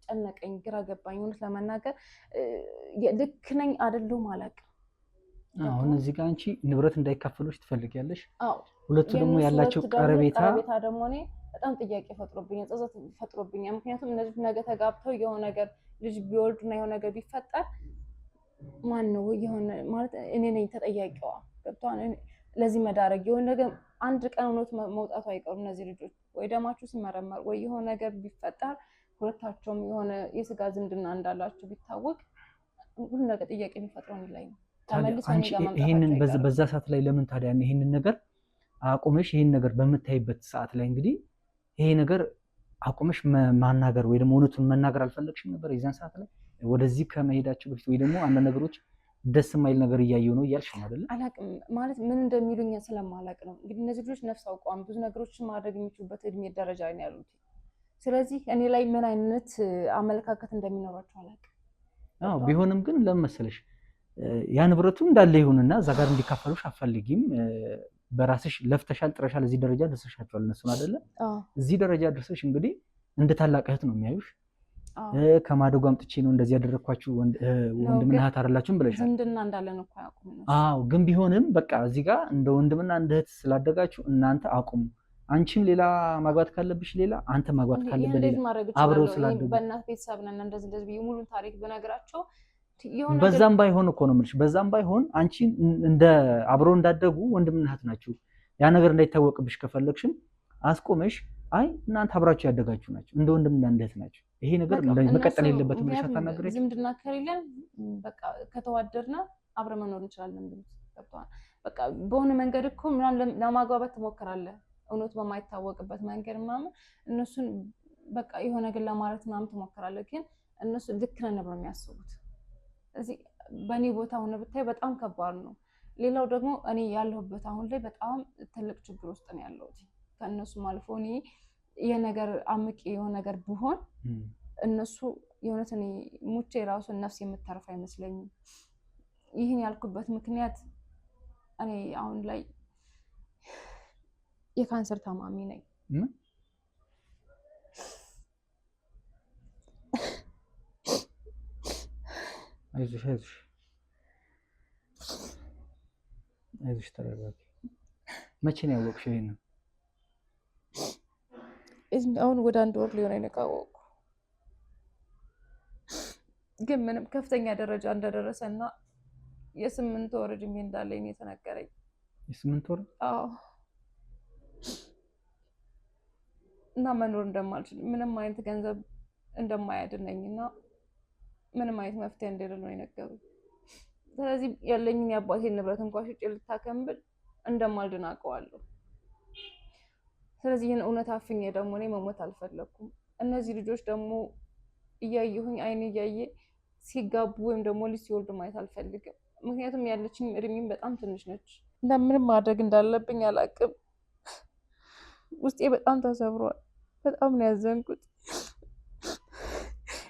ጨነቀኝ፣ ግራ ገባኝ። እውነት ለመናገር ልክ ነኝ አይደለሁም አላውቅም። አሁን እዚህ ጋር አንቺ ንብረት እንዳይካፈሉሽ ትፈልጊያለሽ። ሁለቱ ደግሞ ያላቸው ቀረቤታ ደግሞ እኔ በጣም ጥያቄ ፈጥሮብኛል፣ ጸጸት ፈጥሮብኛል። ምክንያቱም እነዚህ ነገ ተጋብተው የሆነ ነገር ልጅ ቢወልዱና የሆነ ነገር ቢፈጠር ማን ነው የሆነ ማለት እኔ ነኝ ተጠያቂዋ። ገብቶሃል? ለዚህ መዳረግ የሆነ ነገር አንድ ቀን እውነት መውጣቱ አይቀሩም። እነዚህ ልጆች ወይ ደማችሁ ሲመረመር ወይ የሆነ ነገር ቢፈጠር ሁለታቸውም የሆነ የስጋ ዝምድና እንዳላቸው ቢታወቅ ሁሉ ነገር ጥያቄ የሚፈጥረው እኔ ላይ ነው። ይሄንን በዛ ሰዓት ላይ ለምን ታዲያ ይሄንን ነገር አቁመሽ ይሄን ነገር በምታይበት ሰዓት ላይ እንግዲህ ይሄ ነገር አቁመሽ ማናገር ወይ ደግሞ እውነቱን መናገር አልፈለግሽም ነበር? የዛን ሰዓት ላይ ወደዚህ ከመሄዳቸው በፊት ወይ ደግሞ አንድ ነገሮች ደስ የማይል ነገር እያየሁ ነው እያልሽ ነው አይደለ? አላውቅም ማለት ምን እንደሚሉኝ ስለማላውቅ ነው። እንግዲህ እነዚህ ልጆች ነፍስ አውቀዋል፣ ብዙ ነገሮችን ማድረግ የሚችሉበት እድሜ ደረጃ ላይ ያሉት። ስለዚህ እኔ ላይ ምን አይነት አመለካከት እንደሚኖራቸው አላውቅም። አዎ ቢሆንም ግን ለምን መሰለሽ ያ ንብረቱ እንዳለ ይሁንና እዛ ጋር እንዲካፈሉሽ አትፈልጊም። በራስሽ ለፍተሻል፣ ጥረሻል፣ እዚህ ደረጃ ደርሰሻቸዋል እነሱን አይደለ? እዚህ ደረጃ ደርሰሽ እንግዲህ እንደ ታላቅ እህት ነው የሚያዩሽ። ከማደጎ አምጥቼ ነው እንደዚህ ያደረኳችሁ ወንድምና እህት አይደላችሁም ብለሻል። ዝምድና እንዳለን እኮ ያውቁም ነው። አዎ ግን ቢሆንም በቃ እዚህ ጋር እንደ ወንድምና እንደ እህት ስላደጋችሁ እናንተ አቁሙ። አንቺም ሌላ ማግባት ካለብሽ ሌላ፣ አንተ ማግባት ካለብሽ ሌላ፣ አብረው ስላደጉ በእናት ቤተሰብ ነን እንደዚህ ብዬ ሙሉን ታሪክ በነግራቸው በዛም ባይሆን እኮ ነው የምልሽ። በዛም ባይሆን አንቺ እንደ አብረው እንዳደጉ ወንድምና እህት ናችሁ። ያ ነገር እንዳይታወቅብሽ ከፈለግሽም አስቆመሽ አይ እናንተ አብራችሁ ያደጋችሁ ናችሁ፣ እንደ ወንድምና እንደ እህት ናችሁ፣ ይሄ ነገር መቀጠል የለበትም ብለሽ አታናግረሽ። ዝምድና ከሌለን በቃ ከተዋደድና አብረን መኖር እንችላለን ብለሽ ገብቷል። በቃ በሆነ መንገድ እኮ ምናምን ለማግባባት ትሞክራለህ፣ እውነቱ በማይታወቅበት መንገድ ምናምን እነሱን በቃ የሆነ ነገር ለማለት ምናምን ትሞክራለህ። ግን እነሱ ልክ ነን ብለው የሚያስቡት እዚህ በእኔ ቦታ ሆነ ብታይ በጣም ከባድ ነው። ሌላው ደግሞ እኔ ያለሁበት አሁን ላይ በጣም ትልቅ ችግር ውስጥ ነው ያለሁት። ከእነሱም አልፎ እኔ የነገር አምቄ የሆነ ነገር ብሆን እነሱ የእውነት እኔ ሙቼ ራሱን ነፍስ የምታርፍ አይመስለኝም። ይህን ያልኩበት ምክንያት እኔ አሁን ላይ የካንሰር ታማሚ ነኝ። አይዞሽ ተረጋጊ። መቼ ነው ያወቅሽው ይሄንን? አሁን ወደ 1 ወር ሊሆን ነው ካወቅኩ። ግን ምንም ከፍተኛ ደረጃ እንደደረሰ እና የ8 ወር እድሜ እንዳለኝ የተነገረኝ። የ8 ወር? አዎ። እና መኖር እንደማልችል ምንም አይነት ገንዘብ እንደማያድነኝ እና ምንም አይነት መፍትሄ እንደሌለ ነው የነገሩኝ። ስለዚህ ያለኝን የአባቴን ንብረት እንኳን ሽጬ ልታከም ብል እንደማልድን አውቀዋለሁ። ስለዚህ ይህን እውነት አፍኜ ደግሞ እኔ መሞት አልፈለኩም። እነዚህ ልጆች ደግሞ እያየሁኝ አይኔ እያየ ሲጋቡ ወይም ደግሞ ልጅ ሲወልዱ ማየት አልፈልግም። ምክንያቱም ያለችኝ እድሜም በጣም ትንሽ ነች። እንደምንም ማድረግ እንዳለብኝ አላውቅም። ውስጤ በጣም ተሰብሯል። በጣም ነው ያዘንኩት።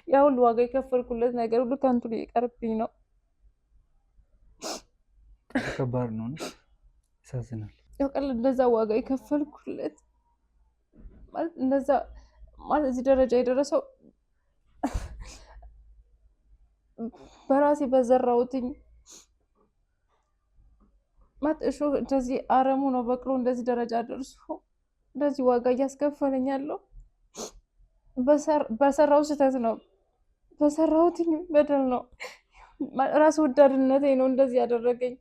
ያ ሁሉ ዋጋ የከፈልኩለት ነገር ሁሉ ከንቱ ሊቀርብኝ ነው። ከባድ ነው፣ ያሳዝናል። ያውቃል እንደዛ ዋጋ የከፈልኩለት ማለት እንደዛ ማለት እዚህ ደረጃ የደረሰው በራሴ በዘራሁትኝ እሾ እንደዚህ አረሙ ነው በቅሎ እንደዚህ ደረጃ ደርሶ እንደዚህ ዋጋ እያስከፈለኝ ያለው በሰራው ስህተት ነው፣ በሰራሁት በደል ነው። ራስ ወዳድነቴ ነው እንደዚህ ያደረገኝ።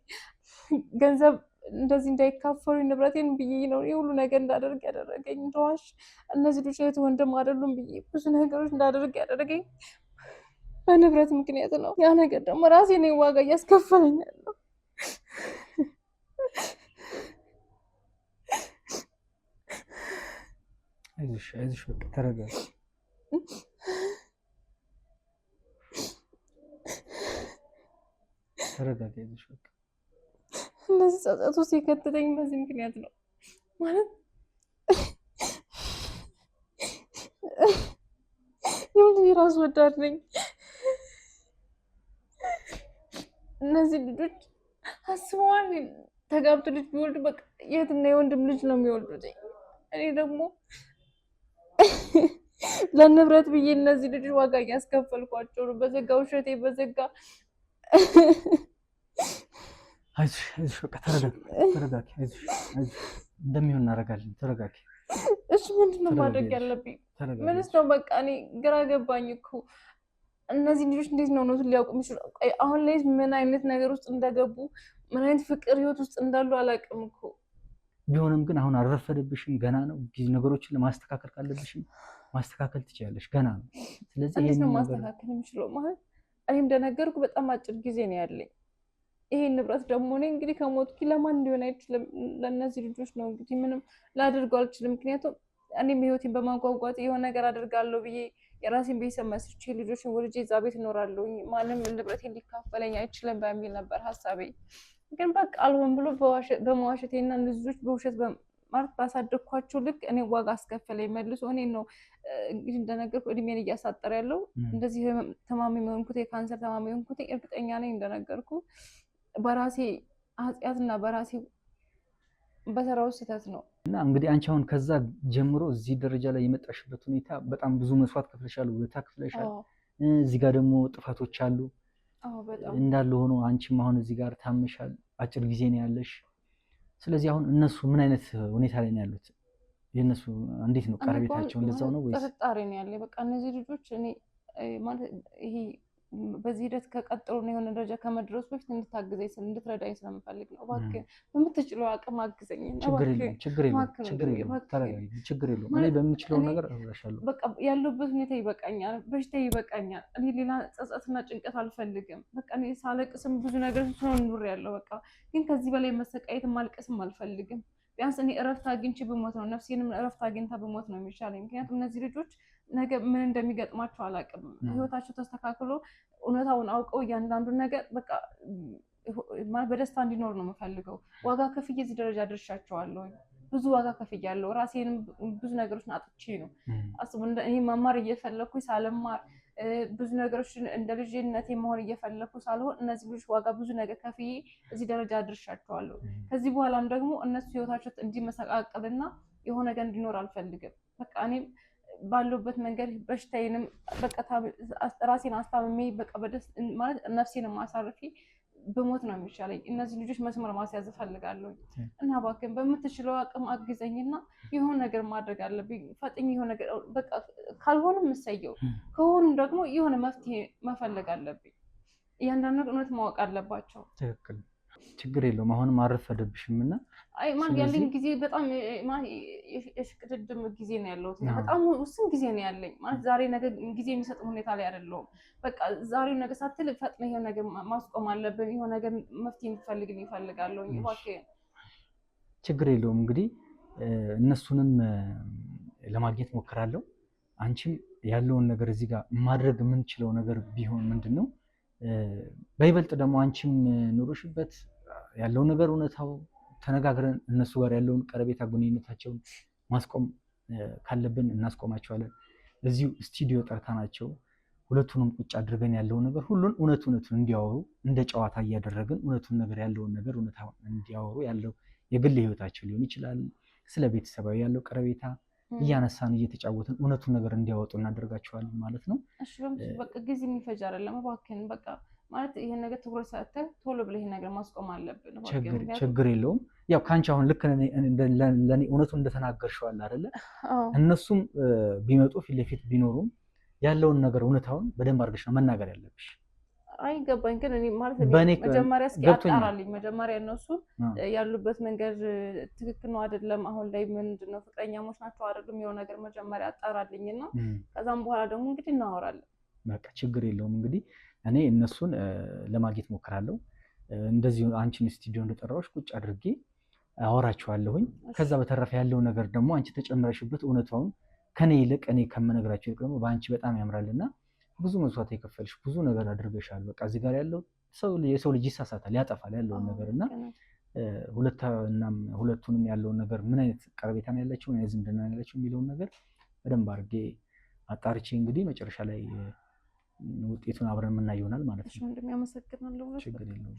ገንዘብ እንደዚህ እንዳይካፈሉ ንብረቴን ብዬ ነው የሁሉ ነገር እንዳደርግ ያደረገኝ። እንደዋሽ እነዚህ ልጆች እህት ወንድም አይደሉም ብዬ ብዙ ነገሮች እንዳደርግ ያደረገኝ በንብረት ምክንያት ነው። ያ ነገር ደግሞ ራሴ ነኝ ዋጋ እያስከፈለኝ ያለው። አይዞሽ አይዞሽ፣ በቃ ተረጋጊ። ተረጋጊ፣ አይዞሽ በቃ። እንደዚህ ጸጸት ውስጥ የከተተኝ በዚህ ምክንያት ነው ማለት ራስ ወዳድ ነኝ። እነዚህ ልጆች አስበዋል ተጋብቶ ልጅ ቢወልዱ በቃ የትና የወንድም ልጅ ነው የሚወልዱት። እኔ ደግሞ ለንብረት ብዬ እነዚህ ልጆች ዋጋ እያስከፈልኳቸው ነው። በዘጋ ውሸቴ በዘጋ አይዞሽ አይዞሽ፣ በቃ ተረጋጊ። አይዞሽ አይዞሽ፣ እንደሚሆን እናደርጋለን። ተረጋጊ። እሺ ምንድን ነው ማድረግ ያለብኝ? ምንስ ነው? በቃ እኔ ግራ ገባኝ እኮ። እነዚህ ልጆች እንዴት ነው እውነቱን ሊያውቁ የሚችሉ? አሁን ላይ ምን አይነት ነገር ውስጥ እንደገቡ ምን አይነት ፍቅር ህይወት ውስጥ እንዳሉ አላውቅም እኮ። ቢሆንም ግን አሁን አልረፈደብሽም፣ ገና ነው። ነገሮችን ለማስተካከል ካለብሽም ማስተካከል ትችያለሽ፣ ገና ነው። ስለዚህ ይሄን ነው ማስተካከል የምችለው ማለት እኔም እንደነገርኩ በጣም አጭር ጊዜ ነው ያለኝ። ይሄን ንብረት ደግሞ እኔ እንግዲህ ከሞትኩ ለማን እንዲሆን አይችልም፣ ለእነዚህ ልጆች ነው እንግዲህ። ምንም ላደርገው አልችልም። ምክንያቱም እኔም ህይወቴን በማጓጓት የሆነ ነገር አደርጋለሁ ብዬ የራሴን ቤተሰብ መስርቼ ልጆችን ወልጄ እዛ ቤት እኖራለሁ፣ ማንም ንብረቴን ሊካፈለኝ አይችልም በሚል ነበር ሀሳቤ። ግን በቃ አልሆን ብሎ በመዋሸቴና ልጆች በውሸት ማለት ባሳደግኳቸው ልክ እኔ ዋጋ አስከፈለኝ መልሶ። እኔ ነው እንግዲህ እንደነገርኩ እድሜን እያሳጠረ ያለው። እንደዚህ ተማሚ የሆንኩት የካንሰር ተማሚ የሆንኩት እርግጠኛ ነኝ እንደነገርኩ በራሴ ኃጢአትና በራሴ በሰራው ስህተት ነው። እና እንግዲህ አንቺ አሁን ከዛ ጀምሮ እዚህ ደረጃ ላይ የመጣሽበት ሁኔታ በጣም ብዙ መስዋዕት ከፍለሻል፣ ውለታ ከፍለሻል። እዚህ ጋር ደግሞ ጥፋቶች አሉ እንዳለ ሆኖ አንቺም አሁን እዚህ ጋር ታመሻል። አጭር ጊዜ ነው ያለሽ። ስለዚህ አሁን እነሱ ምን አይነት ሁኔታ ላይ ነው ያሉት? የእነሱ እንዴት ነው ቀረቤታቸው? እንደዛው ነው ወይስ ጥርጣሬ ነው ያለ? በቃ እነዚህ ልጆች እኔ ማለት ይሄ በዚህ ሂደት ከቀጠሉ ነው የሆነ ደረጃ ከመድረሱ በፊት እንድታግዘኝ እንድትረዳኝ ስለምፈልግ ነው። እባክህ በምትችለው አቅም አግዘኝ። ችግር የለውም። እኔ በምችለው ነገር እረዳሻለሁ። በቃ ያለሁበት ሁኔታ ይበቃኛል፣ በሽታ ይበቃኛል። እኔ ሌላ ጸጸትና ጭንቀት አልፈልግም። በቃ እኔ ሳለቅስም ብዙ ነገር ኑሬያለሁ። በቃ ግን ከዚህ በላይ መሰቃየትም ማልቀስም አልፈልግም። ቢያንስ እኔ እረፍት አግኝቼ ብሞት ነው፣ ነፍሴንም እረፍት አግኝታ ብሞት ነው የሚሻለኝ። ምክንያቱም እነዚህ ልጆች ነገ ምን እንደሚገጥማቸው አላውቅም። ህይወታቸው ተስተካክሎ እውነታውን አውቀው እያንዳንዱን ነገር በቃ በደስታ እንዲኖር ነው የምፈልገው። ዋጋ ከፍዬ እዚህ ደረጃ ደርሻቸዋለሁ። ብዙ ዋጋ ከፍያለሁ። ራሴንም ብዙ ነገሮችን አጥቼ ነው አስቡ። እኔ መማር እየፈለኩኝ ሳልማር ብዙ ነገሮችን እንደ ልጅነቴ መሆን እየፈለኩ ሳልሆን እነዚህ ልጆች ዋጋ ብዙ ነገር ከፍዬ እዚህ ደረጃ አድርሻቸዋለሁ። ከዚህ በኋላም ደግሞ እነሱ ህይወታቸው እንዲመሰቃቀልና የሆነ ነገር እንዲኖር አልፈልግም። በቃ እኔም ባለሁበት መንገድ በሽታዬንም በቃ ራሴን አስታምሜ በቃ ማለት ነፍሴንም አሳርፌ ብሞት ነው የሚሻለኝ። እነዚህ ልጆች መስመር ማስያዝ እፈልጋለሁ እና እባክህን በምትችለው አቅም አግዘኝና የሆነ ነገር ማድረግ አለብኝ። ፈጥኝ የሆነ ነገር በቃ ካልሆነም እሰየው፣ ከሆኑም ደግሞ የሆነ መፍትሄ መፈለግ አለብኝ። እያንዳንዱ እውነት ማወቅ አለባቸው። ትክክል፣ ችግር የለውም። አሁንም አልረፈደብሽም እና አይ ማለት ያለኝ ጊዜ በጣም የሽቅድድም ጊዜ ነው ያለሁት። በጣም ውስን ጊዜ ነው ያለኝ ማለት ዛሬ ነገ ጊዜ የሚሰጥ ሁኔታ ላይ አይደለሁም። በቃ ዛሬው ነገ ሳትል ፈጥነህ የሆነ ነገር ማስቆም አለብን። የሆነ ነገር መፍትሄ እንድትፈልግልኝ እፈልጋለሁ። ችግር የለውም። እንግዲህ እነሱንም ለማግኘት ሞክራለሁ። አንቺም ያለውን ነገር እዚህ ጋር ማድረግ የምንችለው ነገር ቢሆን ምንድን ነው በይበልጥ ደግሞ አንቺም ኑሮሽበት ያለው ነገር እውነታው ተነጋግረን እነሱ ጋር ያለውን ቀረቤታ ግንኙነታቸውን ማስቆም ካለብን እናስቆማቸዋለን። እዚሁ ስቱዲዮ ጠርታናቸው ሁለቱንም ቁጭ አድርገን ያለውን ነገር ሁሉን እውነቱን እንዲያወሩ እንደ ጨዋታ እያደረግን እውነቱን ነገር ያለውን ነገር እውነታውን እንዲያወሩ ያለው የግል ህይወታቸው ሊሆን ይችላል፣ ስለ ቤተሰባዊ ያለው ቀረቤታ እያነሳን እየተጫወትን እውነቱን ነገር እንዲያወጡ እናደርጋቸዋለን ማለት ነው። እሺ በቃ ጊዜ የሚፈጅ አይደለም። እባክህን በቃ ማለት ይሄን ነገር ትኩረት ሰጥተህ ቶሎ ብለህ ይሄን ነገር ማስቆም አለብን። ችግር የለውም። ያው ካንቺ አሁን ልክ ለኔ እውነቱን እንደተናገርሽው አለ አይደለ? እነሱም ቢመጡ ፊት ለፊት ቢኖሩም ያለውን ነገር እውነታውን በደንብ አድርገሽ ነው መናገር ያለብሽ። አይገባኝ ግን እኔ ማለት መጀመሪያ እስኪ አጣራልኝ። መጀመሪያ እነሱ ያሉበት መንገድ ትክክል ነው አይደለም፣ አሁን ላይ ምንድነው ፍቅረኛሞች ናቸው አይደሉም፣ የሆነ ነገር መጀመሪያ አጣራልኝና ከዛም በኋላ ደግሞ እንግዲህ እናወራለን። በቃ ችግር የለውም። እንግዲህ እኔ እነሱን ለማግኘት ሞክራለሁ። እንደዚህ አንቺን ስቱዲዮ እንደጠራሁሽ ቁጭ አድርጌ አወራቸዋለሁኝ። ከዛ በተረፈ ያለው ነገር ደግሞ አንቺ ተጨምረሽበት እውነታውን ከኔ ይልቅ እኔ ከመነግራቸው ይልቅ ደግሞ በአንቺ በጣም ያምራልና ብዙ መስዋዕት የከፈልሽ ብዙ ነገር አድርገሻል። በቃ እዚህ ጋር ያለው የሰው ልጅ ይሳሳታል፣ ያጠፋል ያለውን ነገርና ሁለቱንም ያለውን ነገር ምን አይነት ቀረቤታ ነው ያላቸው፣ ምን አይነት ዝምድና ነው ያላቸው የሚለውን ነገር በደንብ አድርጌ አጣርቼ እንግዲህ መጨረሻ ላይ ውጤቱን አብረን የምናይ ይሆናል ማለት ነው። ችግር የለውም።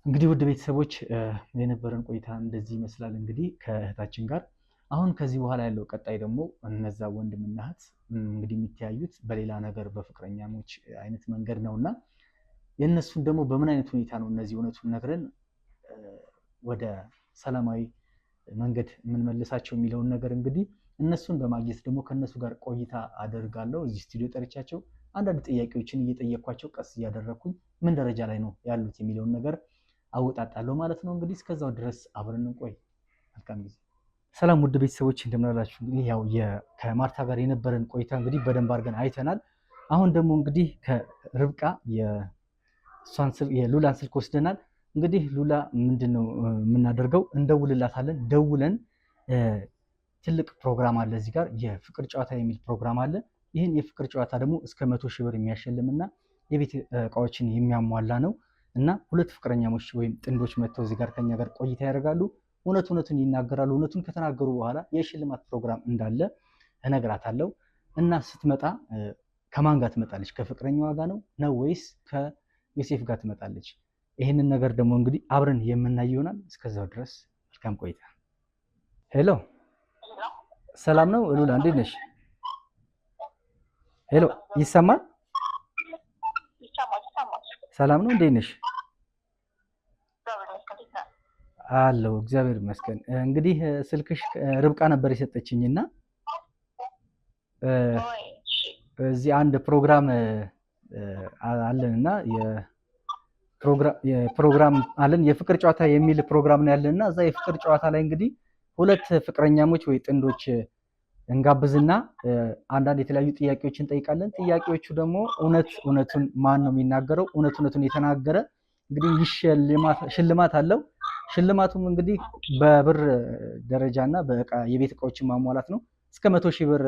እንግዲህ ውድ ቤተሰቦች የነበረን ቆይታ እንደዚህ ይመስላል። እንግዲህ ከእህታችን ጋር አሁን ከዚህ በኋላ ያለው ቀጣይ ደግሞ እነዛ ወንድምና እህት እንግዲህ የሚተያዩት በሌላ ነገር በፍቅረኛሞች አይነት መንገድ ነውና የእነሱን ደግሞ በምን አይነት ሁኔታ ነው እነዚህ እውነቱን ነግረን ወደ ሰላማዊ መንገድ የምንመልሳቸው የሚለውን ነገር እንግዲህ እነሱን በማግኘት ደግሞ ከእነሱ ጋር ቆይታ አደርጋለሁ። እዚህ ስቱዲዮ ጠርቻቸው አንዳንድ ጥያቄዎችን እየጠየኳቸው ቀስ እያደረግኩኝ ምን ደረጃ ላይ ነው ያሉት የሚለውን ነገር አወጣጣለሁ ማለት ነው። እንግዲህ እስከዛው ድረስ አብረን እንቆይ። መልካም ጊዜ። ሰላም ውድ ቤተሰቦች እንደምን አላችሁ? እንግዲህ ያው ከማርታ ጋር የነበረን ቆይታ እንግዲህ በደንብ አድርገን አይተናል። አሁን ደግሞ እንግዲህ ከርብቃ የሉላን ስልክ ወስደናል። እንግዲህ ሉላ ምንድነው የምናደርገው? እንደውልላታለን። ደውለን ትልቅ ፕሮግራም አለ እዚህ ጋር የፍቅር ጨዋታ የሚል ፕሮግራም አለ። ይህን የፍቅር ጨዋታ ደግሞ እስከ 100 ሺህ ብር የሚያሸልምና የቤት እቃዎችን የሚያሟላ ነው እና ሁለት ፍቅረኛሞች ወይም ጥንዶች መጥተው እዚህ ጋር ከኛ ጋር ቆይታ ያደርጋሉ። እውነቱን ይናገራሉ። እውነቱን ከተናገሩ በኋላ የሽልማት ፕሮግራም እንዳለ እነግራታለሁ እና ስትመጣ ከማን ጋር ትመጣለች? ከፍቅረኛዋ ጋር ነው ወይስ ከዮሴፍ ጋር ትመጣለች? ይህንን ነገር ደግሞ እንግዲህ አብረን የምናይ ይሆናል። እስከዛው ድረስ መልካም ቆይታ። ሄሎ ሰላም ነው ሉላ፣ እንዴት ነሽ? ሄሎ ይሰማል? ሰላም ነው፣ እንዴት ነሽ? አለው እግዚአብሔር ይመስገን። እንግዲህ ስልክሽ ርብቃ ነበር የሰጠችኝና እዚህ አንድ ፕሮግራም አለንና የፕሮግራም አለን የፍቅር ጨዋታ የሚል ፕሮግራም ነው ያለንና እዛ የፍቅር ጨዋታ ላይ እንግዲህ ሁለት ፍቅረኛሞች ወይ ጥንዶች እንጋብዝና አንዳንድ የተለያዩ ጥያቄዎችን እንጠይቃለን። ጥያቄዎቹ ደግሞ እውነቱን ማን ነው የሚናገረው? እውነቱን የተናገረ እንግዲህ ሽልማት አለው። ሽልማቱም እንግዲህ በብር ደረጃና የቤት እቃዎችን ማሟላት ነው። እስከ 100 ሺህ ብር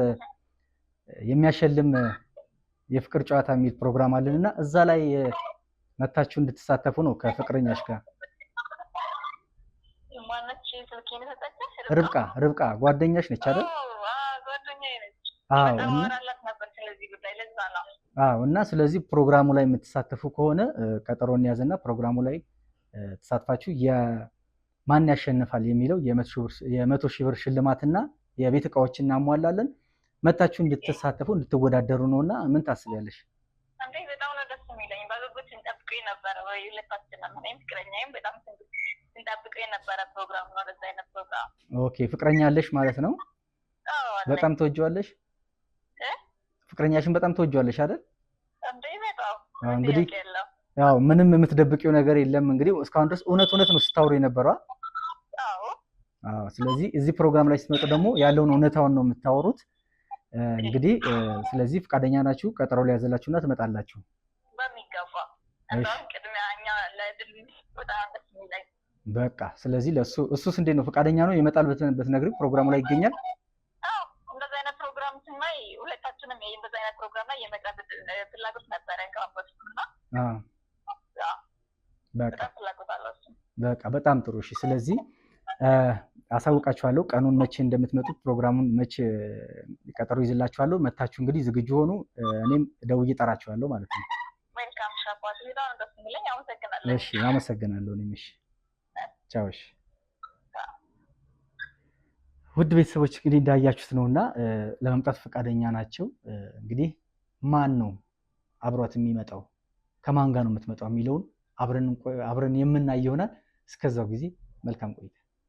የሚያሸልም የፍቅር ጨዋታ የሚል ፕሮግራም አለንና እዛ ላይ መታችሁ እንድትሳተፉ ነው ከፍቅረኛሽ ጋር። ርብቃ ጓደኛሽ ነች አይደል? እና ስለዚህ ፕሮግራሙ ላይ የምትሳተፉ ከሆነ ቀጠሮ እንያዝና ፕሮግራሙ ላይ ተሳትፋችሁ የማን ያሸንፋል የሚለው የ100 ሺህ ብር ሽልማትና የቤት እቃዎችን እናሟላለን። መታችሁ እንድትሳተፉ እንድትወዳደሩ ነውና ምን ታስቢያለሽ? በጣም ነው ደስ የሚለኝ። በጉጉት ስንጠብቀው የነበረ ሁለታችንም እኔም ፍቅረኛዬም በጣም ስንጠብቀው የነበረ ፕሮግራም ነው። እንደዛ አይነት ፕሮግራም። ኦኬ ፍቅረኛ አለሽ ማለት ነው? በጣም ተወጂዋለሽ? ፍቅረኛሽን በጣም ተወጂዋለሽ አይደል? እንግዲህ ያው ምንም የምትደብቂው ነገር የለም። እንግዲህ እስካሁን ድረስ እውነት ነው ስታወሩ የነበረው። ስለዚህ እዚህ ፕሮግራም ላይ ስትመጡ ደግሞ ያለውን እውነታውን ነው የምታወሩት። እንግዲህ ስለዚህ ፈቃደኛ ናችሁ? ቀጠሮ ላይ ያዘላችሁና ትመጣላችሁ? በሚገባ ቅድሚያ እኛ ለድል በጣም ደስ የሚለኝ በቃ ስለዚህ እሱስ እንዴት ነው ፈቃደኛ ነው? ይመጣል በትነግሪው ፕሮግራሙ ላይ ይገኛል? እንደዛ አይነት ፕሮግራም ስናይ ሁለታችንም እንደዛ አይነት ፕሮግራም ላይ የመቅረብ ፍላጎት ነበረ ከአባቱና በቃ በጣም ጥሩ። እሺ ስለዚህ አሳውቃችኋለሁ ቀኑን መቼ እንደምትመጡት ፕሮግራሙን መቼ ቀጠሮ ይዝላችኋለሁ። መታችሁ እንግዲህ ዝግጁ ሆኑ። እኔም ደውዬ እጠራችኋለሁ ማለት ነው። ዌልካም ሻባቱ ይላል እንደሱ የሚለኝ አመሰግናለሁ። እሺ አመሰግናለሁ። እኔም እሺ ቻው። እሺ ውድ ቤተሰቦች እንግዲህ እንዳያችሁት ነውና ለመምጣት ፈቃደኛ ናቸው። እንግዲህ ማን ነው አብሯት የሚመጣው? ከማን ጋር ነው የምትመጣው የሚለውን አብረን የምናይ ይሆናል። እስከዛው ጊዜ መልካም ቆይታ